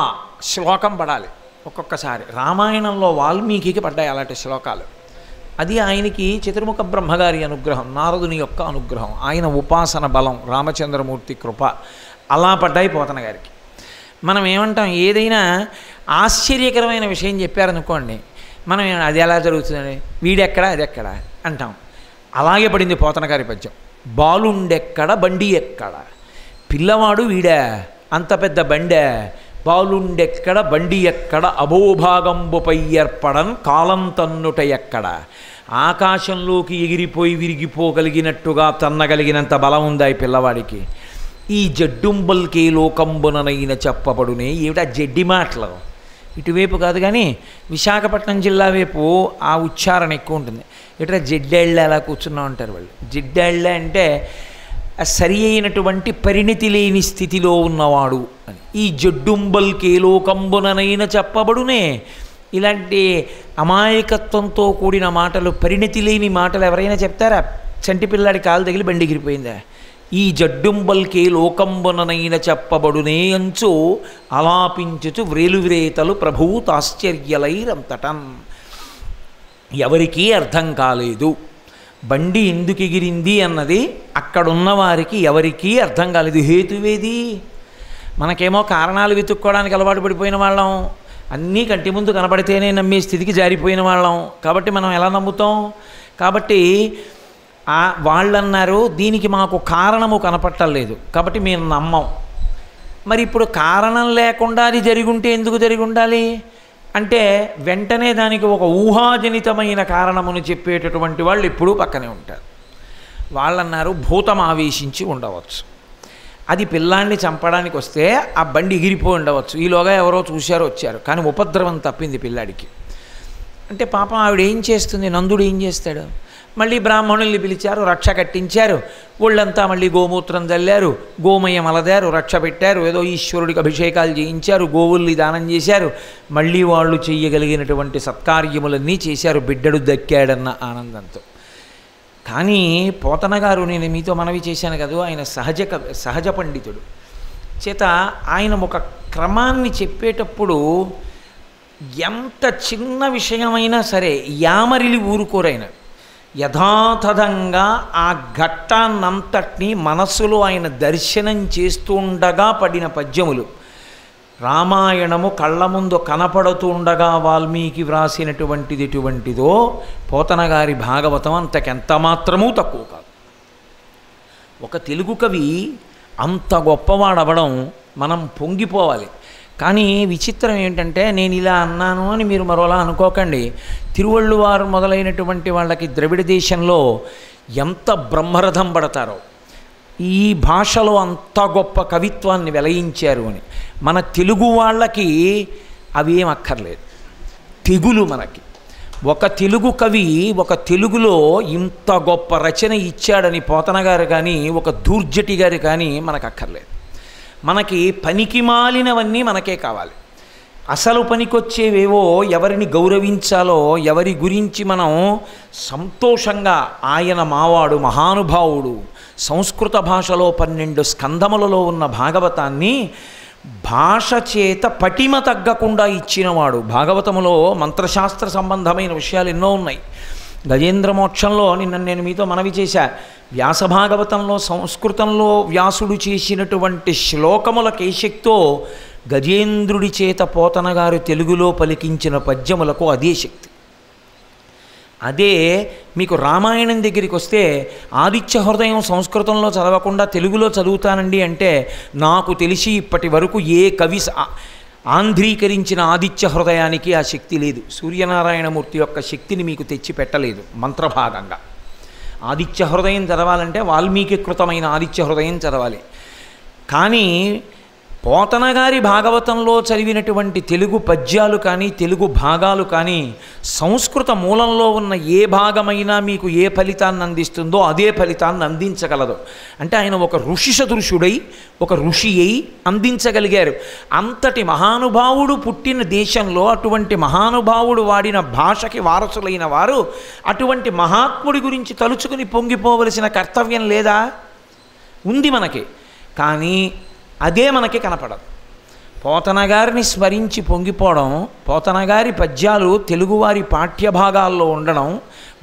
శ్లోకం పడాలి. ఒక్కొక్కసారి రామాయణంలో వాల్మీకి పడ్డాయి అలాంటి శ్లోకాలు. అది ఆయనకి చతుర్ముఖ బ్రహ్మగారి అనుగ్రహం, నారదుని యొక్క అనుగ్రహం, ఆయన ఉపాసన బలం, రామచంద్రమూర్తి కృప, అలా పడ్డాయి పోతన గారికి. మనం ఏమంటాం, ఏదైనా ఆశ్చర్యకరమైన విషయం చెప్పారనుకోండి, మనం అది ఎలా జరుగుతుందని వీడెక్కడ అది ఎక్కడ అంటాం. అలాగే పడింది పోతన గారి పద్యం. బాలుండెక్కడ బండి ఎక్కడ, పిల్లవాడు వీడా అంత పెద్ద బండే, బాలుండెక్కడ బండి ఎక్కడ అభోభాగంబుపై ఏర్పడన్ కాలం తన్నుట ఎక్కడ. ఆకాశంలోకి ఎగిరిపోయి విరిగిపోగలిగినట్టుగా తన్నగలిగినంత బలం ఉందా ఈ పిల్లవాడికి. ఈ జడ్డుంబల్కే లోకంబుననైన చెప్పబడునే. ఏమిటా జడ్డి మాటలు, ఇటువైపు కాదు కానీ విశాఖపట్నం జిల్లా వైపు ఆ ఉచ్చారణ ఎక్కువ ఉంటుంది. ఇట్లా జడ్డేళ్ళ అలా కూర్చున్నా ఉంటారు వాళ్ళు. జడ్డేళ్ళ అంటే సరి అయినటువంటి పరిణితి లేని స్థితిలో ఉన్నవాడు అని. ఈ జడ్డుంబల్కే లోకంబుననైన చెప్పబడునే. ఇలాంటి అమాయకత్వంతో కూడిన మాటలు, పరిణితి లేని మాటలు ఎవరైనా చెప్తారా? చంటి పిల్లాడి కాలు తగిలి బండి ఎగిరిపోయిందా? ఈ జడ్డుంబల్కే లోకంబుననైన చెప్పబడునే అంచు అలాపించుచు వ్రేలువ్రేతలు ప్రభూత ఆశ్చర్యలైరంతటన్. ఎవరికీ అర్థం కాలేదు బండి ఎందుకు ఎగిరింది అన్నది. అక్కడున్న వారికి ఎవరికీ అర్థం కాలేదు. హేతువేది? మనకేమో కారణాలు వెతుక్కోవడానికి అలవాటు పడిపోయిన వాళ్ళం, అన్నీ కంటి ముందు కనబడితేనే నమ్మే స్థితికి జారిపోయిన వాళ్ళం. కాబట్టి మనం ఎలా నమ్ముతాం? కాబట్టి వాళ్ళన్నారు దీనికి మాకు కారణము కనపట్టలేదు కాబట్టి మేము నమ్మం. మరి ఇప్పుడు కారణం లేకుండా అది జరిగి ఉంటే ఎందుకు జరిగి ఉండాలి అంటే వెంటనే దానికి ఒక ఊహాజనితమైన కారణమును చెప్పేటటువంటి వాళ్ళు ఎప్పుడూ పక్కనే ఉంటారు. వాళ్ళన్నారు భూతం ఆవేశించి ఉండవచ్చు, అది పిల్లాన్ని చంపడానికి వస్తే ఆ బండి ఎగిరిపోయి ఉండవచ్చు, ఈలోగా ఎవరో చూశారో వచ్చారు, కానీ ఉపద్రవం తప్పింది పిల్లాడికి. అంటే పాపం ఆవిడ ఏం చేస్తుంది, నందుడు ఏం చేస్తాడు, మళ్ళీ బ్రాహ్మణుల్ని పిలిచారు, రక్ష కట్టించారు, ఒళ్ళంతా మళ్ళీ గోమూత్రం చల్లారు, గోమయం అలదారు, రక్ష పెట్టారు, ఏదో ఈశ్వరుడికి అభిషేకాలు చేయించారు, గోవుల్ని దానం చేశారు, మళ్ళీ వాళ్ళు చెయ్యగలిగినటువంటి సత్కార్యములన్నీ చేశారు, బిడ్డడు దక్కాడన్న ఆనందంతో. కానీ పోతన గారు, నేను మీతో మనవి చేశాను కదా, ఆయన సహజ పండితుడు చేత ఆయన ఒక క్రమాన్ని చెప్పేటప్పుడు ఎంత చిన్న విషయమైనా సరే యామరిలి ఊరుకోరైన యథాతథంగా ఆ ఘట్టాన్నంతటినీ మనస్సులో ఆయన దర్శనం చేస్తుండగా పడిన పద్యములు. రామాయణము కళ్ళ ముందు కనపడుతూ ఉండగా వాల్మీకి వ్రాసినటువంటిది ఎటువంటిదో పోతన గారి భాగవతం అంతకెంత మాత్రమూ తక్కువ కాదు. ఒక తెలుగు కవి అంత గొప్పవాడవడం మనం పొంగిపోవాలి. కానీ విచిత్రం ఏంటంటే, నేను ఇలా అన్నాను అని మీరు మరోలా అనుకోకండి, తిరువళ్ళువారు మొదలైనటువంటి వాళ్ళకి ద్రవిడ దేశంలో ఎంత బ్రహ్మరథం పడతారో, ఈ భాషలో అంత గొప్ప కవిత్వాన్ని వెలయించారు అని. మన తెలుగు వాళ్ళకి అవేం అక్కర్లేదు, తెగులు మనకి. ఒక తెలుగు కవి ఒక తెలుగులో ఇంత గొప్ప రచన ఇచ్చాడని పోతన గారు కానీ ఒక దూర్జటి గారు కానీ మనకు అక్కర్లేదు. మనకి పనికి మాలినవన్నీ మనకే కావాలి. అసలు పనికొచ్చేవేవో, ఎవరిని గౌరవించాలో, ఎవరి గురించి మనం సంతోషంగా, ఆయన మావాడు మహానుభావుడు, సంస్కృత భాషలో 12 స్కంధములలో ఉన్న భాగవతాన్ని భాష చేత పటిమ తగ్గకుండా ఇచ్చినవాడు. భాగవతములో మంత్రశాస్త్ర సంబంధమైన విషయాలు ఎన్నో ఉన్నాయి. గజేంద్ర మోక్షంలో నేను మీతో మనవి చేశా, వ్యాస భాగవతంలో సంస్కృతంలో వ్యాసుడు చేసినటువంటి శ్లోకముల కేశక్తో గజేంద్రుడి చేత పోతన గారు తెలుగులో పలికించిన పద్యములకు అదే శక్తి. అదే మీకు రామాయణం దగ్గరికి వస్తే ఆదిత్య హృదయం సంస్కృతంలో చదవకుండా తెలుగులో చదువుతానండి అంటే నాకు తెలిసి ఇప్పటి వరకు ఏ కవి ఆంధ్రీకరించిన ఆదిత్య హృదయానికి ఆ శక్తి లేదు. సూర్యనారాయణమూర్తి యొక్క శక్తిని మీకు తెచ్చి పెట్టలేదు మంత్రభాగంగా. ఆదిత్య హృదయం చదవాలంటే వాల్మీకి కృతమైన ఆదిత్య హృదయం చదవాలి. కానీ పోతన గారి భాగవతంలో చదివినటువంటి తెలుగు పద్యాలు కానీ తెలుగు భాగాలు కానీ సంస్కృత మూలంలో ఉన్న ఏ భాగమైనా మీకు ఏ ఫలితాన్ని అందిస్తుందో అదే ఫలితాన్ని అందించగలదు. అంటే ఆయన ఒక ఋషి సదృశుడై ఒక ఋషి అయి అందించగలిగారు. అంతటి మహానుభావుడు పుట్టిన దేశంలో అటువంటి మహానుభావుడు వాడిన భాషకి వారసులైన వారు అటువంటి మహాత్ముడి గురించి తలుచుకుని పొంగిపోవలసిన కర్తవ్యం లేదా? ఉంది మనకి. కానీ అదే మనకి కనపడదు. పోతన గారిని స్మరించి పొంగిపోవడం, పోతన గారి పద్యాలు తెలుగువారి పాఠ్యభాగాల్లో ఉండడం,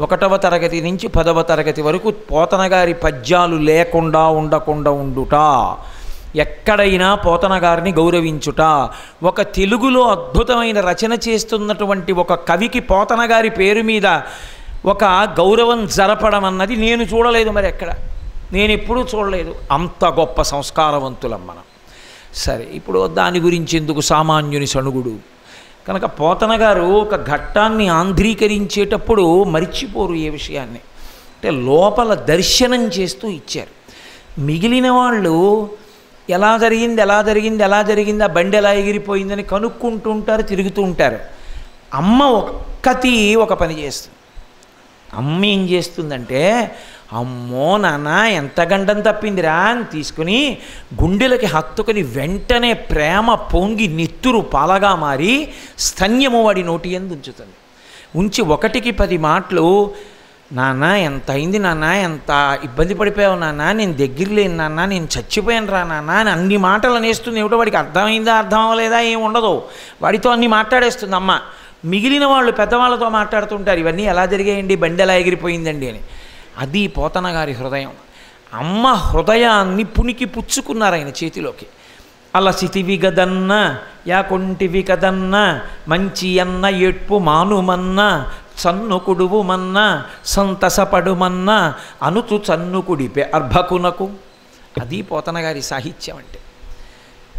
1వ తరగతి నుంచి 10వ తరగతి వరకు పోతన గారి పద్యాలు లేకుండా ఉండకుండా ఉండుట, ఎక్కడైనా పోతన గారిని గౌరవించుట, ఒక తెలుగులో అద్భుతమైన రచన చేస్తున్నటువంటి ఒక కవికి పోతన గారి పేరు మీద ఒక గౌరవం జరపడం అన్నది నేను చూడలేదు. మరి ఎక్కడ నేను ఎప్పుడూ చూడలేదు. అంత గొప్ప సంస్కారవంతులం మనం. సరే, ఇప్పుడు దాని గురించి ఎందుకు సామాన్యుని సణుగుడు? కనుక పోతన గారు ఒక ఘట్టాన్ని ఆంధ్రీకరించేటప్పుడు మరిచిపోరు ఏ విషయాన్ని. అంటే లోపల దర్శనం చేస్తూ ఇచ్చారు. మిగిలిన వాళ్ళు ఎలా జరిగింది ఆ బండి ఎలా ఎగిరిపోయిందని కనుక్కుంటూ ఉంటారు, తిరుగుతూ ఉంటారు. అమ్మ ఒక్కతి ఒక పని చేస్తుంది. అమ్మ ఏం చేస్తుందంటే, అమ్మో నాన్న ఎంత గండం తప్పిందిరా అని తీసుకుని గుండెలకి హత్తుకొని వెంటనే ప్రేమ పొంగి నెత్తురు పాలగా మారి స్తన్యము వాడి నోటి యందు ఉంచుతుంది. ఉంచి 1కి 10 మాటలు, నాన్న ఎంత అయింది నాన్న, ఎంత ఇబ్బంది పడిపోయావు నాన్న, నేను దగ్గర లేను నాన్న, నేను చచ్చిపోయాను రా నాన్న అని అన్ని మాటలు అనేస్తుంది. ఏమిటో వాడికి అర్థమైందా అర్థం అవ్వలేదా ఏం ఉండదు, వాడితో అన్ని మాట్లాడేస్తుంది అమ్మ. మిగిలిన వాళ్ళు పెద్దవాళ్ళతో మాట్లాడుతుంటారు, ఇవన్నీ ఎలా జరిగాయండి, బండి ఎలా ఎగిరిపోయిందండి అని. అది పోతన గారి హృదయం. అమ్మ హృదయాన్ని పుణికి పుచ్చుకున్నారు ఆయన చేతిలోకి. అలసితివి గదన్న యాకొంటివి కదన్న మంచి అన్న ఎట్పు మానుమన్న చన్ను కుడువుమన్న సంతసపడుమన్న అనుచు చన్ను కుడిపే అర్భకునకు. అది పోతన గారి సాహిత్యం అంటే.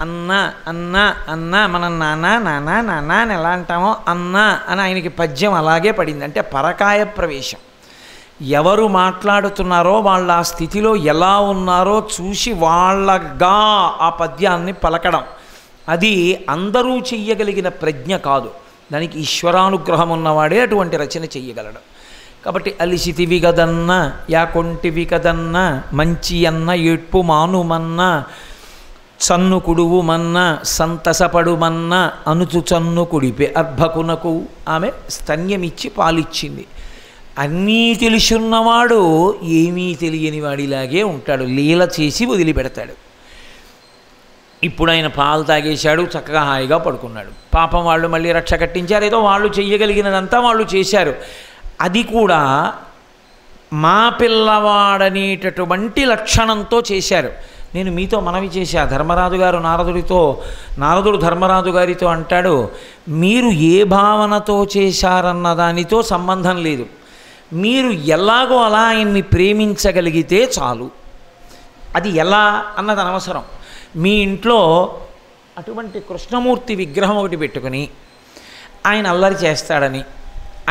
అన్న అన్న అన్న మనం నాన్న నాన్న నాన్న అని ఎలా అంటామో అన్న అని ఆయనకి పద్యం అలాగే పడింది. అంటే పరకాయ ప్రవేశం. ఎవరు మాట్లాడుతున్నారో వాళ్ళ ఆ స్థితిలో ఎలా ఉన్నారో చూసి వాళ్ళగా ఆ పద్యాన్ని పలకడం, అది అందరూ చెయ్యగలిగిన ప్రజ్ఞ కాదు. దానికి ఈశ్వరానుగ్రహం ఉన్నవాడే అటువంటి రచన చెయ్యగలడు. కాబట్టి అలిసితివి గదన్న యాకొంటివి కదన్న మంచి అన్న ఎట్పు మానుమన్న చన్ను కుడువుమన్న సంతసపడుమన్న అనుచు చన్ను కుడిపే అర్భకునకు. ఆమె స్తన్యమిచ్చి పాలిచ్చింది. అన్నీ తెలుసున్నవాడు ఏమీ తెలియని వాడిలాగే ఉంటాడు, లీల చేసి వదిలిపెడతాడు. ఇప్పుడు ఆయన పాలు తాగేశాడు, చక్కగా హాయిగా పడుకున్నాడు. పాపం వాళ్ళు మళ్ళీ రక్ష కట్టించారు, ఏదో వాళ్ళు చెయ్యగలిగినదంతా వాళ్ళు చేశారు. అది కూడా మా పిల్లవాడనేటటువంటి లక్షణంతో చేశారు. నేను మీతో మనవి చేశా, ధర్మరాజు గారు నారదుడు ధర్మరాజు గారితో అంటాడు, మీరు ఏ భావనతో చేశారన్న దానితో సంబంధం లేదు, మీరు ఎలాగో అలా ఆయన్ని ప్రేమించగలిగితే చాలు. అది ఎలా అన్నది అనవసరం. మీ ఇంట్లో అటువంటి కృష్ణమూర్తి విగ్రహం ఒకటి పెట్టుకుని ఆయన అల్లరి చేస్తాడని,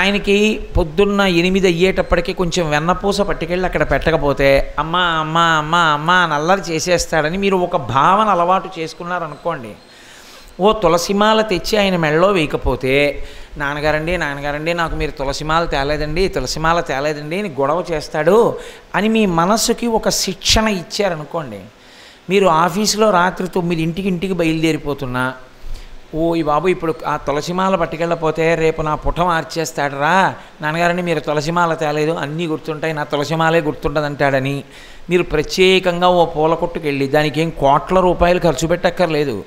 ఆయనకి పొద్దున్న 8 అయ్యేటప్పటికీ కొంచెం వెన్నపూస పట్టుకెళ్ళి అక్కడ పెట్టకపోతే అమ్మ అమ్మ అమ్మ అమ్మ అని అల్లరి చేసేస్తాడని మీరు ఒక భావన అలవాటు చేసుకున్నారనుకోండి. ఓ తులసిమాల తెచ్చి ఆయన మెళ్ళలో వేయకపోతే నాన్నగారండి నాకు మీరు తులసిమాల తేలేదండి అని గొడవ చేస్తాడు అని మీ మనసుకి ఒక శిక్షణ ఇచ్చారనుకోండి. మీరు ఆఫీసులో రాత్రి 9 బయలుదేరిపోతున్నా, ఓ ఈ బాబు ఇప్పుడు ఆ తులసిమాల పట్టుకెళ్ళకపోతే రేపు నా పుట మార్చేస్తాడరా, నాన్నగారండి మీరు తులసిమాల తేలేదు, అన్నీ గుర్తుంటాయి, నా తులసిమాలే గుర్తుండదంటాడని మీరు ప్రత్యేకంగా ఓ పూల కొట్టుకు వెళ్ళి దానికి ఏం కోట్ల రూపాయలు ఖర్చు పెట్టక్కర్లేదు,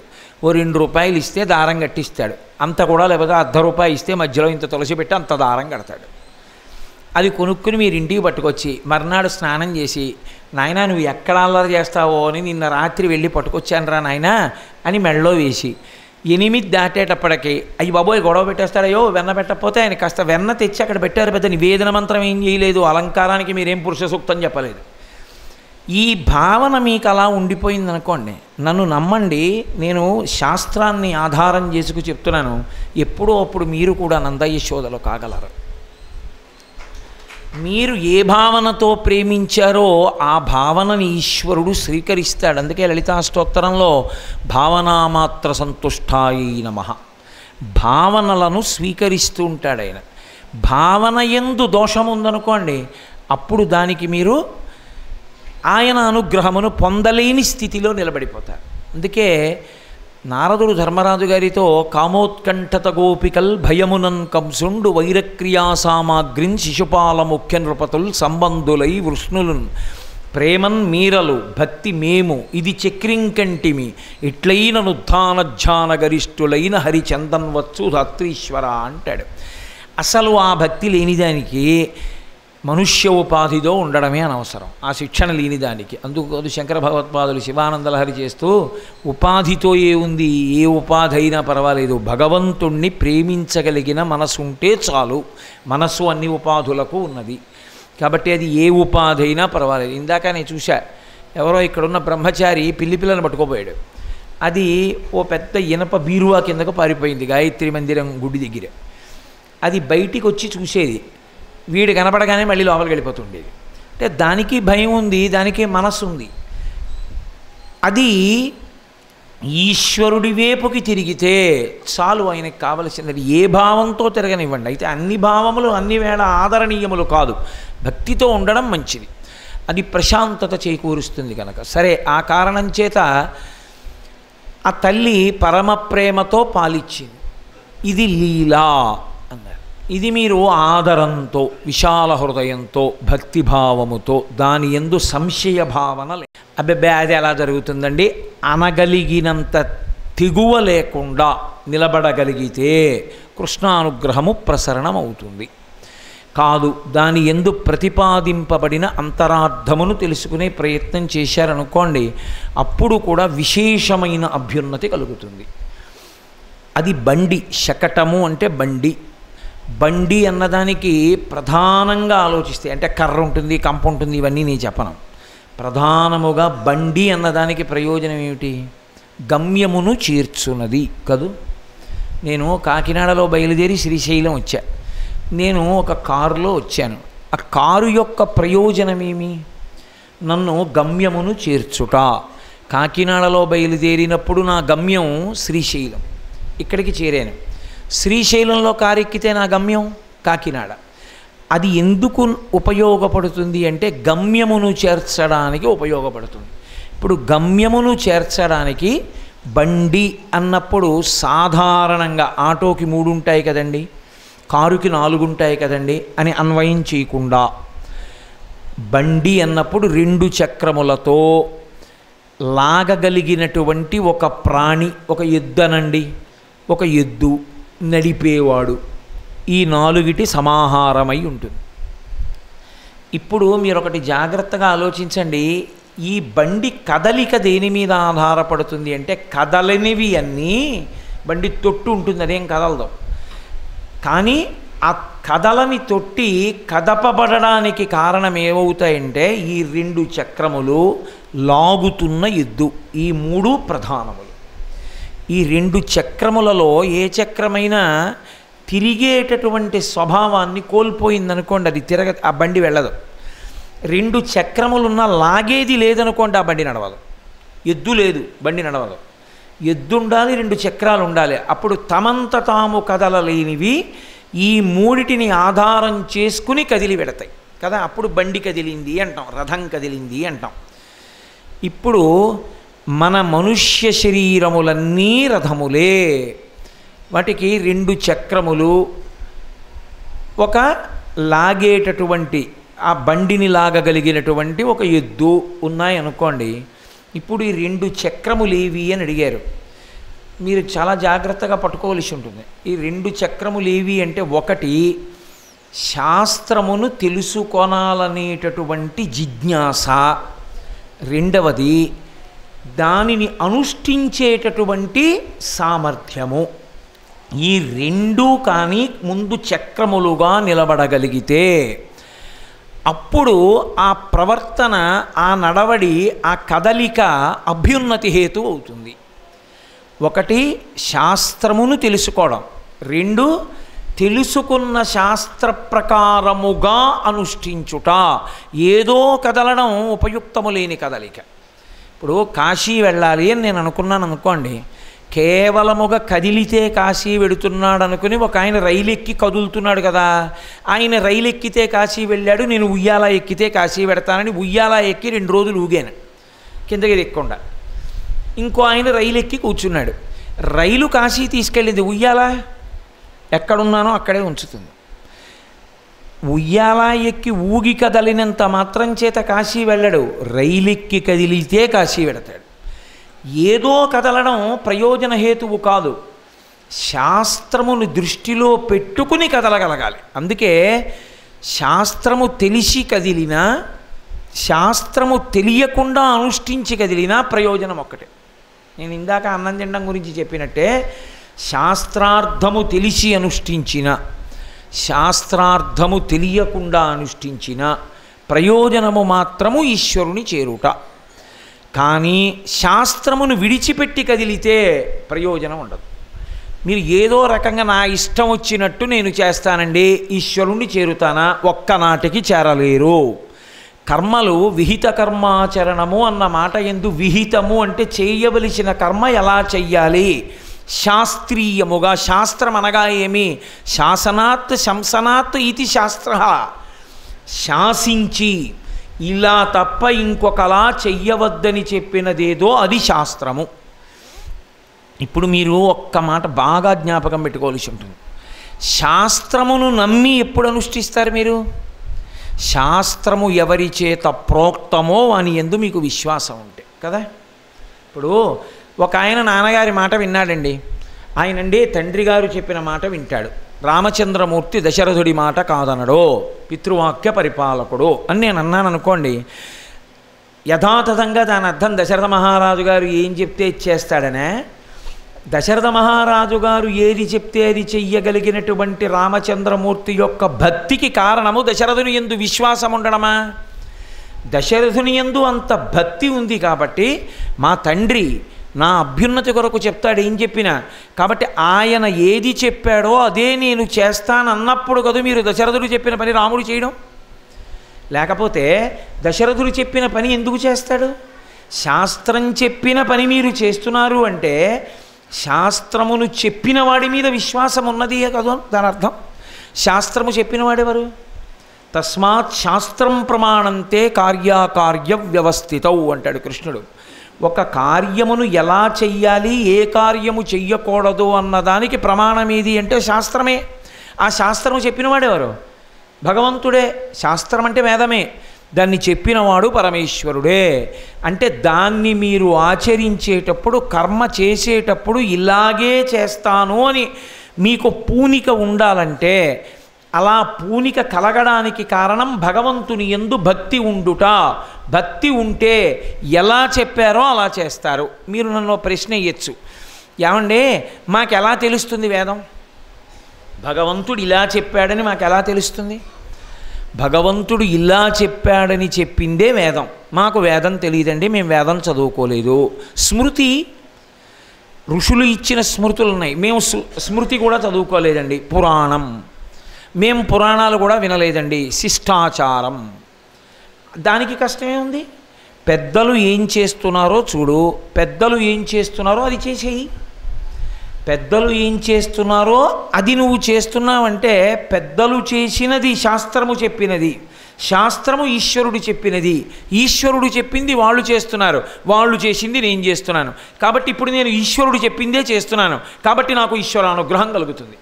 ఓ 2 రూపాయలు ఇస్తే దారం కట్టిస్తాడు. అంత కూడా లేకపోతే ₹1 ఇస్తే మధ్యలో ఇంత తులసి పెట్టి అంత దారం కడతాడు. అది కొనుక్కుని మీరు ఇంటికి పట్టుకొచ్చి మర్నాడు స్నానం చేసి, నాయనా నువ్వు ఎక్కడ అల్లరి చేస్తావో అని నిన్న రాత్రి వెళ్ళి పట్టుకొచ్చాను రా నాయనా అని మెళ్ళలో వేసి 8 దాటేటప్పటికి అయ్యి బాబోయ్ గొడవ పెట్టేస్తాడయ్యో వెన్న పెట్టకపోతే ఆయన కాస్త వెన్న తెచ్చి అక్కడ పెట్టారు, పెద్ద నివేదన మంత్రం ఏం చేయలేదు, అలంకారానికి మీరేం పురుష సూక్తం చెప్పలేదు. ఈ భావన మీకు అలా ఉండిపోయిందనుకోండి, నన్ను నమ్మండి, నేను శాస్త్రాన్ని ఆధారం చేసుకు చెప్తున్నాను, ఎప్పుడో అప్పుడు మీరు కూడా నందయశోదలు కాగలరు. మీరు ఏ భావనతో ప్రేమించారో ఆ భావనని ఈశ్వరుడు స్వీకరిస్తాడు. అందుకే లలితాష్టోత్తరంలో భావనామాత్ర సంతుష్టాయ నమః, భావనలను స్వీకరిస్తూ ఉంటాడు ఆయన. భావన యందు దోషం ఉందనుకోండి, అప్పుడు దానికి మీరు ఆయన అనుగ్రహమును పొందలేని స్థితిలో నిలబడిపోతారు. అందుకే నారదుడు ధర్మరాజు గారితో కామోత్కంఠత గోపికల్ భయమునన్ కంసుండు వైరక్రియా సామాగ్రిన్ శిశుపాల ముఖ్య నృపతుల్ సంబంధులై వృష్ణులున్ ప్రేమన్ మీరలు భక్తి మేము ఇది చక్రింకంటిమి ఇట్లైన నుద్ధానధ్యాన గరిష్ఠులైన హరిచందన్వచ్చు ధాత్రీశ్వర అంటాడు. అసలు ఆ భక్తి లేనిదానికి మనుష్య ఉపాధితో ఉండడమే అనవసరం, ఆ శిక్షణ లేనిదానికి. అందుకు శంకర భగవత్పాదులు శివానందలహరి చేస్తూ ఉపాధితో ఉంది, ఏ ఉపాధి అయినా పర్వాలేదు, భగవంతుణ్ణి ప్రేమించగలిగిన మనసు ఉంటే చాలు. మనస్సు అన్ని ఉపాధులకు ఉన్నది కాబట్టి అది ఏ ఉపాధి అయినా పర్వాలేదు. ఇందాక నేను చూశా, ఎవరో ఇక్కడున్న బ్రహ్మచారి పిల్లిపిల్లని పట్టుకోపోయాడు, అది ఓ పెద్ద ఇనప బీరువా కిందకు పారిపోయింది గాయత్రి మందిరం గుడి దగ్గర. అది బయటికి వచ్చి చూసేది, వీడు కనపడగానే మళ్ళీ లోపలికి వెళ్ళిపోతుండేది. అంటే దానికి భయం ఉంది, దానికి మనస్సు ఉంది. అది ఈశ్వరుడి వైపుకి తిరిగితే చాలు, ఆయనకు కావలసినది. ఏ భావంతో తిరగనివ్వండి, అయితే అన్ని భావములు అన్ని వేళ ఆదరణీయములు కాదు, భక్తితో ఉండడం మంచిది, అది ప్రశాంతత చేకూరుస్తుంది కనుక. సరే, ఆ కారణం చేత ఆ తల్లి పరమ ప్రేమతో పాలిచ్చింది. ఇది లీలా అన్నారు. ఇది మీరు ఆదరంతో, విశాల హృదయంతో, భక్తిభావముతో, దాని యందు సంశయ భావన అబ్బెబ్బే అది ఎలా జరుగుతుందండి అనగలిగినంత తెగువ లేకుండా నిలబడగలిగితే కృష్ణానుగ్రహము ప్రసరణమవుతుంది. కాదు, దాని యందు ప్రతిపాదింపబడిన అంతరార్థమును తెలుసుకునే ప్రయత్నం చేశారనుకోండి, అప్పుడు కూడా విశేషమైన అభ్యున్నతి కలుగుతుంది. అది బండి. శకటము అంటే బండి. బండి అన్నదానికి ప్రధానంగా ఆలోచిస్తే, అంటే కర్ర ఉంటుంది, కంప ఉంటుంది, ఇవన్నీ నేను చెప్పను. ప్రధానముగా బండి అన్నదానికి ప్రయోజనం ఏమిటి? గమ్యమును చేర్చున్నది కదూ. నేను కాకినాడలో బయలుదేరి శ్రీశైలం వచ్చా. నేను ఒక కారులో వచ్చాను. ఆ కారు యొక్క ప్రయోజనమేమి? నన్ను గమ్యమును చేర్చుట. కాకినాడలో బయలుదేరినప్పుడు నా గమ్యం శ్రీశైలం, ఇక్కడికి చేరాను. శ్రీశైలంలో కారు ఎక్కితే నా గమ్యం కాకినాడ. అది ఎందుకు ఉపయోగపడుతుంది అంటే గమ్యమును చేర్చడానికి ఉపయోగపడుతుంది. ఇప్పుడు గమ్యమును చేర్చడానికి బండి అన్నప్పుడు సాధారణంగా ఆటోకి 3 ఉంటాయి కదండి, కారుకి 4 ఉంటాయి కదండి అని అన్వయం చేయకుండా, బండి అన్నప్పుడు 2 చక్రములతో లాగగలిగినటువంటి ఒక ప్రాణి, ఒక ఎద్దనండి, ఒక ఎద్దు, నడిపేవాడు, ఈ 4టి సమాహారమై ఉంటుంది. ఇప్పుడు మీరు ఒకటి జాగ్రత్తగా ఆలోచించండి. ఈ బండి కదలిక దేని మీద ఆధారపడుతుంది అంటే, కదలనివి అన్నీ, బండి తొట్టు ఉంటుంది, అదేం కదలదు. కానీ ఆ కదలని తొట్టి కదపబడడానికి కారణం ఏమవుతాయంటే ఈ 2 చక్రములు, లాగుతున్న ఎద్దు, ఈ 3 ప్రధానములు. ఈ 2 చక్రములలో ఏ చక్రమైనా తిరిగేటటువంటి స్వభావాన్ని కోల్పోయిందనుకోండి, అది ఆ బండి వెళ్ళదు. 2 చక్రములున్న లాగేది లేదనుకోండి, ఆ బండి నడవదు. ఎద్దు లేదు, బండి నడవదు. ఎద్దు ఉండాలి, 2 చక్రాలు ఉండాలి. అప్పుడు తమంత తాము కదలలేనివి ఈ 3టిని ఆధారం చేసుకుని కదిలి పెడతాయి కదా. అప్పుడు బండి కదిలింది అంటాం, రథం కదిలింది అంటాం. ఇప్పుడు మన మనుష్య శరీరములన్నీ రథములే. వాటికి 2 చక్రములు, ఒక లాగేటటువంటి ఆ బండిని లాగగలిగినటువంటి ఒక ఎద్దు ఉన్నాయనుకోండి. ఇప్పుడు ఈ 2 చక్రములు ఏవి అని అడిగారు. మీరు చాలా జాగ్రత్తగా పట్టుకోవలసి ఉంటుంది. ఈ 2 చక్రములు ఏవి అంటే, ఒకటి శాస్త్రమును తెలుసుకోనాలనేటటువంటి జిజ్ఞాస, రెండవది దానిని అనుష్ఠించేటటువంటి సామర్థ్యము. ఈ 2 కానీ ముందు చక్రములుగా నిలబడగలిగితే అప్పుడు ఆ ప్రవర్తన, ఆ నడవడి, ఆ కదలిక అభ్యున్నతి హేతు అవుతుంది. ఒకటి శాస్త్రమును తెలుసుకోవడం, 2 తెలుసుకున్న శాస్త్ర ప్రకారముగా అనుష్ఠించుట. ఏదో కదలడం ఉపయుక్తము లేని కదలిక. ఇప్పుడు కాశీ వెళ్ళాలి అని నేను అనుకున్నాను అనుకోండి, కేవలముగా కదిలితే కాశీ వెడుతున్నాడు అనుకుని ఒక ఆయన రైలు ఎక్కి కదులుతున్నాడు కదా, ఆయన రైలు ఎక్కితే కాశీ వెళ్ళాడు, నేను ఉయ్యాల ఎక్కితే కాశీ పెడతానని ఉయ్యాల ఎక్కి 2 రోజులు ఊగాను కిందకి దిక్కుండా. ఇంకో ఆయన రైలు ఎక్కి కూర్చున్నాడు. రైలు కాశీ తీసుకెళ్ళింది, ఉయ్యాల ఎక్కడున్నానో అక్కడే ఉంచుతుంది. ఉయ్యాల ఎక్కి ఊగి కదలినంత మాత్రం చేత కాశీ వెళ్ళడు, రైలెక్కి కదిలితే కాశీ వెడతాడు. ఏదో కదలడం ప్రయోజన హేతువు కాదు, శాస్త్రమును దృష్టిలో పెట్టుకుని కదలగలగాలి. అందుకే శాస్త్రము తెలిసి కదిలినా, శాస్త్రము తెలియకుండా అనుష్ఠించి కదిలినా ప్రయోజనం ఒక్కటే. నేను ఇందాక అన్నం తినడం గురించి చెప్పినట్టే, శాస్త్రార్థము తెలిసి అనుష్ఠించిన, శాస్త్రార్థము తెలియకుండా అనుష్ఠించిన ప్రయోజనము మాత్రము ఈశ్వరుని చేరుట. కానీ శాస్త్రమును విడిచిపెట్టి కదిలితే ప్రయోజనం ఉండదు. మీరు ఏదో రకంగా నా ఇష్టం వచ్చినట్టు నేను చేస్తానండి, ఈశ్వరుణ్ణి చేరుతానా? ఒక్కనాటికి చేరలేరు. కర్మలు విహిత కర్మాచరణము అన్న మాట ఎందు విహితము అంటే చేయవలసిన కర్మ ఎలా చెయ్యాలి, శాస్త్రీయముగా. శాస్త్రం అనగా ఏమి? శాసనాత్ శంసనాత్ ఇది శాస్త్ర. శాసించి ఇలా తప్ప ఇంకొకలా చెయ్యవద్దని చెప్పినదేదో అది శాస్త్రము. ఇప్పుడు మీరు ఒక్క మాట బాగా జ్ఞాపకం పెట్టుకోవాల్సి ఉంటుంది. శాస్త్రమును నమ్మి ఎప్పుడు అనుష్ఠిస్తారు మీరు? శాస్త్రము ఎవరి చేత ప్రోక్తమో వాని యందు మీకు విశ్వాసం ఉంటే కదా. ఇప్పుడు ఒక ఆయన నాన్నగారి మాట విన్నాడండి, ఆయనండి తండ్రి గారు చెప్పిన మాట వింటాడు. రామచంద్రమూర్తి దశరథుడి మాట కాదనడో, పితృవాక్య పరిపాలకుడు అని నేను అన్నాను అనుకోండి, యథాతథంగా దాని అర్థం దశరథ మహారాజు గారు ఏం చెప్తే చేస్తాడనే? దశరథ మహారాజు గారు ఏది చెప్తే అది చెయ్యగలిగినటువంటి రామచంద్రమూర్తి యొక్క భక్తికి కారణము దశరథుని యందు విశ్వాసం ఉండడమా? దశరథుని యందు అంత భక్తి ఉంది కాబట్టి మా తండ్రి నా అభ్యున్నతి కొరకు చెప్తాడు ఏం చెప్పినా, కాబట్టి ఆయన ఏది చెప్పాడో అదే నేను చేస్తానన్నప్పుడు కదా మీరు దశరథుడు చెప్పిన పని రాముడు చేయడం. లేకపోతే దశరథుడు చెప్పిన పని ఎందుకు చేస్తాడు? శాస్త్రం చెప్పిన పని మీరు చేస్తున్నారు అంటే శాస్త్రమును చెప్పిన వాడి మీద విశ్వాసం ఉన్నది కదా దాని అర్థం. శాస్త్రము చెప్పిన వాడెవరు? తస్మాత్ శాస్త్రం ప్రమాణంతే కార్యాకార్య వ్యవస్థితౌ అంటాడు కృష్ణుడు. ఒక కార్యమును ఎలా చెయ్యాలి, ఏ కార్యము చెయ్యకూడదు అన్నదానికి ప్రమాణం ఏది అంటే శాస్త్రమే. ఆ శాస్త్రము చెప్పినవాడెవరు? భగవంతుడే. శాస్త్రం అంటే వేదమే, దాన్ని చెప్పినవాడు పరమేశ్వరుడే. అంటే దాన్ని మీరు ఆచరించేటప్పుడు, కర్మ చేసేటప్పుడు ఇలాగే చేస్తాను అని మీకు పూనిక ఉండాలంటే, అలా పూనిక కలగడానికి కారణం భగవంతుని యందు భక్తి ఉండుట. భక్తి ఉంటే ఎలా చెప్పారో అలా చేస్తారు. మీరు నన్ను ప్రశ్న ఇయ్యచ్చు, ఏమండి మాకు ఎలా తెలుస్తుంది వేదం? భగవంతుడు ఇలా చెప్పాడని మాకు ఎలా తెలుస్తుంది? భగవంతుడు ఇలా చెప్పాడని చెప్పిందే వేదం. మాకు వేదం తెలియదండి, మేము వేదం చదువుకోలేదు. స్మృతి, ఋషులు ఇచ్చిన స్మృతులు ఉన్నాయి, మేము స్మృతి కూడా చదువుకోలేదండి. పురాణం, మేము పురాణాలు కూడా వినలేదండి. శిష్టాచారం, దానికి కష్టమే ఉంది. పెద్దలు ఏం చేస్తున్నారో చూడు, పెద్దలు ఏం చేస్తున్నారో అది చేసేయి. పెద్దలు ఏం చేస్తున్నారో అది నువ్వు చేస్తున్నావంటే పెద్దలు చేసినది శాస్త్రము చెప్పినది, శాస్త్రము ఈశ్వరుడు చెప్పినది, ఈశ్వరుడు చెప్పింది వాళ్ళు చేస్తున్నారు, వాళ్ళు చేసింది నేను చేస్తున్నాను. కాబట్టి ఇప్పుడు నేను ఈశ్వరుడు చెప్పిందే చేస్తున్నాను, కాబట్టి నాకు ఈశ్వర అనుగ్రహం కలుగుతుంది.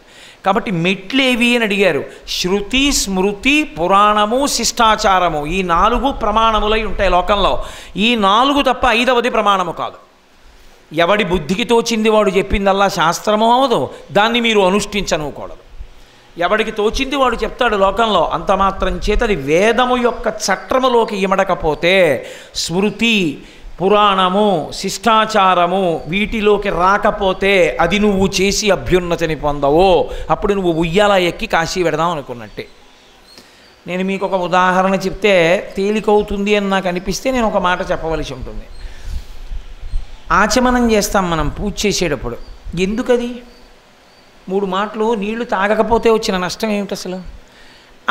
కాబట్టి మెట్లేవి అని అడిగారు. శృతి, స్మృతి, పురాణము, శిష్టాచారము, ఈ 4 ప్రమాణములై ఉంటాయి లోకంలో. ఈ 4 తప్ప 5వది ప్రమాణము కాదు. ఎవడి బుద్ధికి తోచింది వాడు చెప్పిందల్లా శాస్త్రము అవదు, దాన్ని మీరు అనుష్ఠించనుకోడదు. ఎవడికి తోచింది వాడు చెప్తాడు లోకంలో, అంత మాత్రం చేత అది వేదము యొక్క చట్రములోకి ఇమడకపోతే, స్మృతి, పురాణము, శిష్టాచారము వీటిలోకి రాకపోతే అది నువ్వు చేసి అభ్యున్నతిని పొందవో, అప్పుడు నువ్వు ఉయ్యాల ఎక్కి కాశీ పెడదాం అనుకున్నట్టే. నేను మీకు ఒక ఉదాహరణ చెప్తే తేలికవుతుంది అని నాకు అనిపిస్తే నేను ఒక మాట చెప్పవలసి ఉంటుంది. ఆచమనం చేస్తాం మనం పూజ చేసేటప్పుడు. ఎందుకది? 3 మాటలు నీళ్లు తాగకపోతే వచ్చిన నష్టం ఏమిటి అసలు?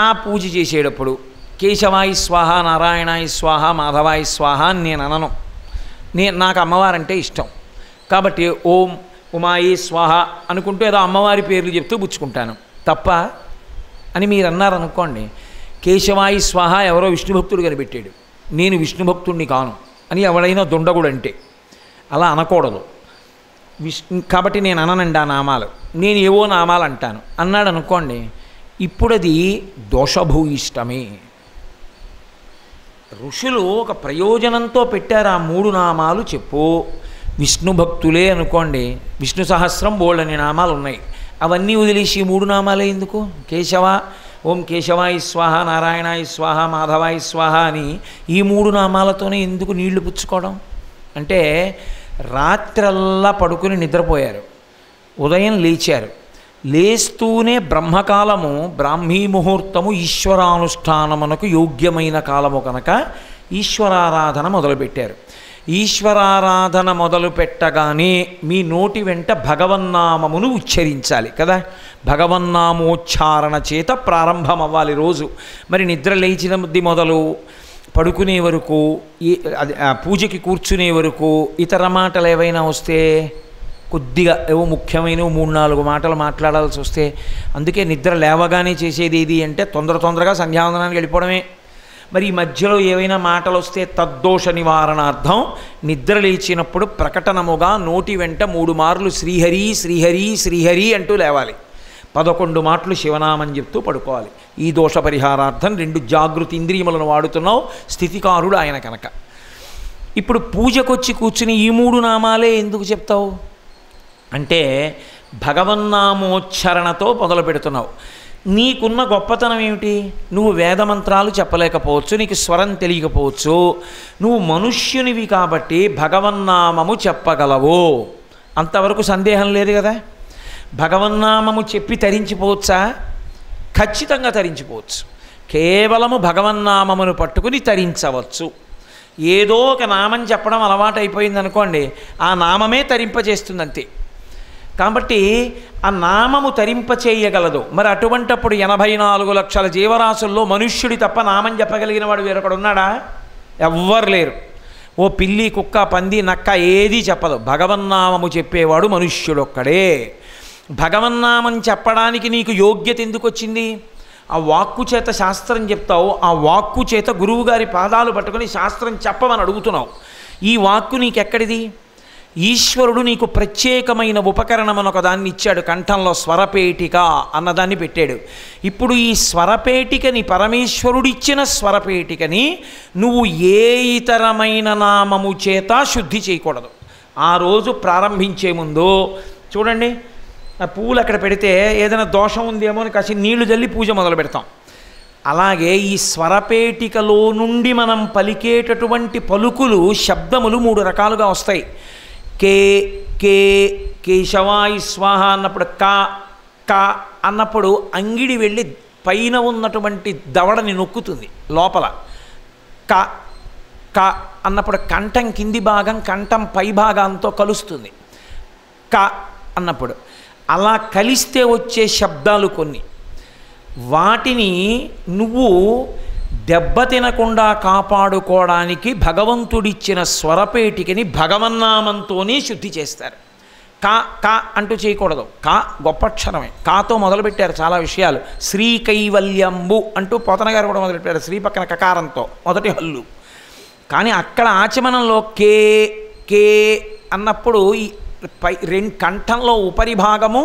ఆ పూజ చేసేటప్పుడు కేశవాయి స్వాహ, నారాయణాయి స్వాహ, మాధవాయి స్వాహ అని నేను అనను. నాకు అమ్మవారంటే ఇష్టం కాబట్టి ఓం ఉమాయి స్వాహ అనుకుంటూ ఏదో అమ్మవారి పేర్లు చెప్తూ పుచ్చుకుంటాను. తప్ప అని మీరు అన్నారనుకోండి, కేశవాయి స్వాహ ఎవరో విష్ణుభక్తుడు కనిపెట్టాడు, నేను విష్ణుభక్తుడిని కాను అని ఎవడైనా దుండగుడు అంటే అలా అనకూడదు. కాబట్టి నేను అననండి ఆ నామాలు, నేను ఏవో నామాలు అంటాను అన్నాడు అనుకోండి, ఇప్పుడు అది దోషభూయిష్టమే. ఋషులు ఒక ప్రయోజనంతో పెట్టారు, ఆ 3 నామాలు చెప్పు. విష్ణు భక్తులే అనుకోండి, విష్ణు సహస్రం బోళ్ళని నామాలు ఉన్నాయి, అవన్నీ వదిలేసి 3 నామాలే ఎందుకు? కేశవ, ఓం కేశవాయి స్వాహ, నారాయణాయి స్వాహ, మాధవాయి స్వాహ అని ఈ 3 నామాలతోనే ఎందుకు నీళ్లు పుచ్చుకోవడం? అంటే రాత్రల్లా పడుకుని నిద్రపోయారు, ఉదయం లేచారు, లేస్తూనే బ్రహ్మకాలము, బ్రాహ్మీ ముహూర్తము ఈశ్వరానుష్ఠానమునకు యోగ్యమైన కాలము కనుక ఈశ్వరారాధన మొదలుపెట్టారు. ఈశ్వరారాధన మొదలు పెట్టగానే మీ నోటి వెంట భగవన్నామమును ఉచ్చరించాలి కదా. భగవన్నామోచ్చారణ చేత ప్రారంభం అవ్వాలి రోజు. మరి నిద్ర లేచినది మొదలు పడుకునే వరకు, పూజకి కూర్చునే వరకు ఇతర మాటలు ఏవైనా వస్తే, కొద్దిగా ఏవో ముఖ్యమైన 3-4 మాటలు మాట్లాడాల్సి వస్తే, అందుకే నిద్ర లేవగానే చేసేది ఏది అంటే తొందరగా సంధ్యావందనానికి వెళ్ళిపోవడమే. మరి ఈ మధ్యలో ఏవైనా మాటలు వస్తే తద్దోష నివారణార్థం నిద్ర లేచినప్పుడు ప్రకటనముగా నోటి వెంట 3 మార్లు శ్రీహరి శ్రీహరి శ్రీహరి అంటూ లేవాలి, 11 మాటలు శివనామని చెప్తూ పడుకోవాలి. ఈ దోష పరిహారార్థం 2 జాగృతి ఇంద్రియములను వాడుతున్నావు, స్థితికారుడు ఆయన కనుక. ఇప్పుడు పూజకొచ్చి కూర్చుని ఈ 3 నామాలే ఎందుకు చెప్తావు అంటే భగవన్నామోచ్చరణతో మొదలు పెడుతున్నావు. నీకున్న గొప్పతనం ఏమిటి? నువ్వు వేదమంత్రాలు చెప్పలేకపోవచ్చు, నీకు స్వరం తెలియకపోవచ్చు, నువ్వు మనుష్యునివి కాబట్టి భగవన్నామము చెప్పగలవు. అంతవరకు సందేహం లేదు కదా. భగవన్నామము చెప్పి తరించిపోవచ్చా? ఖచ్చితంగా తరించిపోవచ్చు. కేవలము భగవన్నామమును పట్టుకుని తరించవచ్చు. ఏదో ఒక నామం చెప్పడం అలవాటు అయిపోయింది అనుకోండి, ఆ నామమే తరింపజేస్తుంది అంతే. కాబట్టి ఆ నామము తరింపచేయగలదు. మరి అటువంటప్పుడు 84 లక్షల జీవరాశుల్లో మనుష్యుడి తప్ప నామం చెప్పగలిగిన వాడు వేరొకడు ఉన్నాడా? ఎవ్వరు లేరు. ఓ పిల్లి, కుక్క, పంది, నక్క ఏదీ చెప్పదు. భగవన్నామము చెప్పేవాడు మనుష్యుడొక్కడే. భగవన్నామం చెప్పడానికి నీకు యోగ్యత ఎందుకు వచ్చింది? ఆ వాక్కు చేత శాస్త్రం చెప్తావు, ఆ వాక్కు చేత గురువుగారి పాదాలు పట్టుకొని శాస్త్రం చెప్పమని అడుగుతున్నావు. ఈ వాక్కు నీకెక్కడిది? ఈశ్వరుడు నీకు ప్రత్యేకమైన ఉపకరణమని ఒకదాన్ని ఇచ్చాడు. కంఠంలో స్వరపేటిక అన్నదాన్ని పెట్టాడు. ఇప్పుడు ఈ స్వరపేటికని, పరమేశ్వరుడిచ్చిన స్వరపేటికని నువ్వు ఏ ఇతరమైన నామము చేత శుద్ధి చేయకూడదు. ఆ రోజు ప్రారంభించే ముందు చూడండి, ఆ పువ్వులు అక్కడ పెడితే ఏదైనా దోషం ఉందేమో అని కాసి నీళ్లు జల్లి పూజ మొదలు పెడతాం. అలాగే ఈ స్వరపేటికలో నుండి మనం పలికేటటువంటి పలుకులు, శబ్దములు 3 రకాలుగా వస్తాయి. కే కే కేశవాయ స్వాహ అన్నప్పుడు కా కా అన్నప్పుడు అంగిడి వెళ్ళి పైన ఉన్నటువంటి దవడని నొక్కుతుంది లోపల. క క అన్నప్పుడు కంఠం కింది భాగం కంఠం పై భాగంతో కలుస్తుంది. క అన్నప్పుడు అలా కలిస్తే వచ్చే శబ్దాలు కొన్ని. వాటిని నువ్వు దెబ్బతినకుండా కాపాడుకోవడానికి భగవంతుడిచ్చిన స్వరపేటికని భగవన్నామంతోనే శుద్ధి చేస్తారు. కా కా అంటూ చేయకూడదు. కా గొప్పక్షరమే. కాతో మొదలుపెట్టారు చాలా విషయాలు. శ్రీ కైవల్యంబు అంటూ పోతన గారు కూడా మొదలుపెట్టారు. శ్రీ పక్కన కకారంతో మొదటి హల్లు. కానీ అక్కడ ఆచమనంలో కే కే అన్నప్పుడు ఈ రెండు కంఠంలో ఉపరి భాగము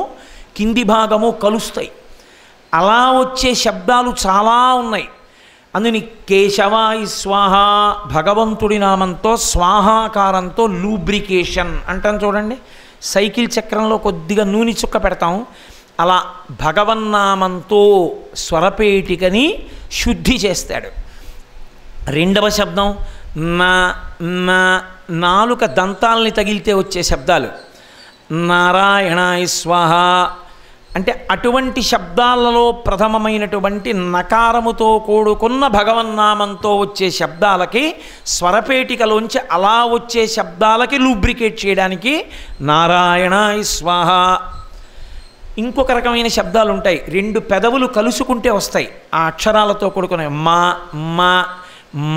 కింది భాగము కలుస్తాయి. అలా వచ్చే శబ్దాలు చాలా ఉన్నాయి. అందుని కేశవాయ స్వాహ, భగవంతుడి నామంతో స్వాహాకారంతో లూబ్రికేషన్ అంటాం చూడండి. సైకిల్ చక్రంలో కొద్దిగా నూనె చుక్క పెడతాం. అలా భగవన్నామంతో స్వరపేటికని శుద్ధి చేస్తాడు. రెండవ శబ్దం నా నా, నాలుక దంతాలని తగిలితే వచ్చే శబ్దాలు. నారాయణాయ స్వాహ అంటే అటువంటి శబ్దాలలో ప్రథమమైనటువంటి నకారముతో కూడుకున్న భగవన్నామంతో వచ్చే శబ్దాలకి, స్వరపేటికలోంచి అలా వచ్చే శబ్దాలకి లూబ్రికేట్ చేయడానికి నారాయణాయ స్వాహ. ఇంకొక రకమైన శబ్దాలు ఉంటాయి, 2 పెదవులు కలుసుకుంటే వస్తాయి ఆ అక్షరాలతో కూడుకునే. మా మా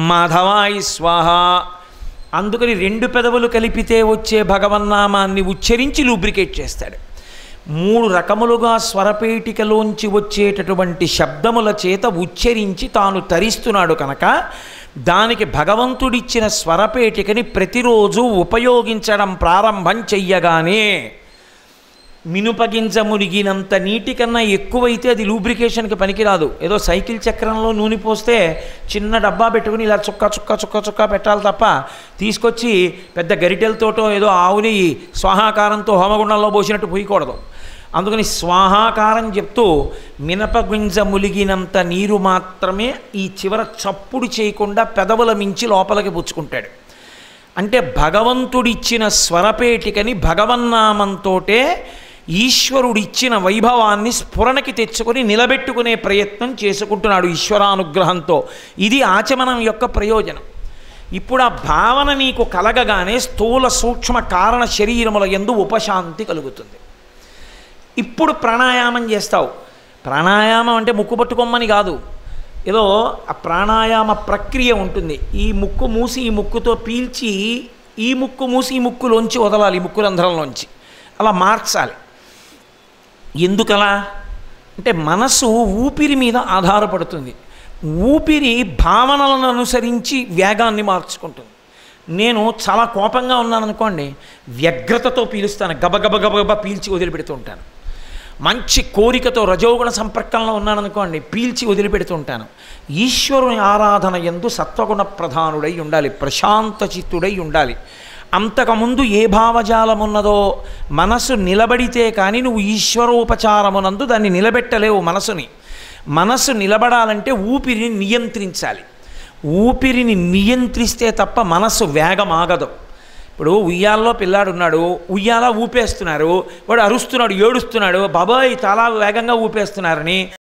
మాధవాయ స్వాహ. అందుకని 2 పెదవులు కలిపితే వచ్చే భగవన్నామాన్ని ఉచ్చరించి లూబ్రికేట్ చేస్తాడు. 3 రకములుగా స్వరపేటికలోంచి వచ్చేటటువంటి శబ్దముల చేత ఉచ్చరించి తాను తరిస్తున్నాడు కనుక దానికి భగవంతుడిచ్చిన స్వరపేటికని ప్రతిరోజు ఉపయోగించడం ప్రారంభం చెయ్యగానే మినుపగింజ మునిగినంత నీటి కన్నా ఎక్కువైతే అది లూబ్రికేషన్కి పనికిరాదు. ఏదో సైకిల్ చక్రంలో నూనె పోస్తే చిన్న డబ్బా పెట్టుకుని ఇలా చుక్క చుక్క చుక్క చుక్క పెట్టాలి తప్ప తీసుకొచ్చి పెద్ద గరిటెలతోటో ఏదో ఆవుని స్వాహాకారంతో హోమగుండంలో పోసినట్టు పోయకూడదు. అందుకని స్వాహాకారం చెప్తూ మినపగింజ ములిగినంత నీరు మాత్రమే ఈ చివర చప్పుడు చేయకుండా పెదవుల మించి లోపలికి పుచ్చుకుంటాడు. అంటే భగవంతుడిచ్చిన స్వరపేటికని భగవన్నామంతోటే ఈశ్వరుడిచ్చిన వైభవాన్ని స్ఫురణకి తెచ్చుకొని నిలబెట్టుకునే ప్రయత్నం చేసుకుంటున్నాడు ఈశ్వరానుగ్రహంతో. ఇది ఆచమనం యొక్క ప్రయోజనం. ఇప్పుడు ఆ భావన నీకు కలగగానే స్థూల సూక్ష్మ కారణ శరీరముల యందు ఉపశాంతి కలుగుతుంది. ఇప్పుడు ప్రాణాయామం చేస్తావు. ప్రాణాయామం అంటే ముక్కు పట్టుకోమని కాదు, ఏదో ఆ ప్రాణాయామ ప్రక్రియ ఉంటుంది. ఈ ముక్కు మూసి ఈ ముక్కుతో పీల్చి ఈ ముక్కు మూసి ఈ ముక్కులోంచి వదలాలి, ఈ ముక్కు రంధ్రంలోంచి అలా మార్చాలి. ఎందుకలా అంటే మనసు ఊపిరి మీద ఆధారపడుతుంది. ఊపిరి భావనలను అనుసరించి వేగాన్ని మార్చుకుంటుంది. నేను చాలా కోపంగా ఉన్నాను అనుకోండి, వ్యగ్రతతో పీలుస్తాను, గబగబ గబగబ పీల్చి వదిలిపెడుతూ ఉంటాను. మంచి కోరికతో రజోగుణ సంపర్కంలో ఉన్నాను అనుకోండి, పీల్చి వదిలిపెడుతూ ఉంటాను. ఈశ్వరుని ఆరాధన యందు సత్వగుణ ప్రధానుడై ఉండాలి, ప్రశాంత చిత్తుడై ఉండాలి. అంతకుముందు ఏ భావజాలం ఉన్నదో మనసు నిలబడితే కానీ నువ్వు ఈశ్వరోపచారమునందు దాన్ని నిలబెట్టలేవు. మనసు నిలబడాలంటే ఊపిరిని నియంత్రించాలి. ఊపిరిని నియంత్రిస్తే తప్ప మనసు వేగమాగదు. ఇప్పుడు ఉయ్యాల్లో పిల్లాడున్నాడు, ఉయ్యాల ఊపేస్తున్నారు, వాడు అరుస్తున్నాడు, ఏడుస్తున్నాడు, బాబాయ్ చాలా వేగంగా ఊపేస్తున్నారని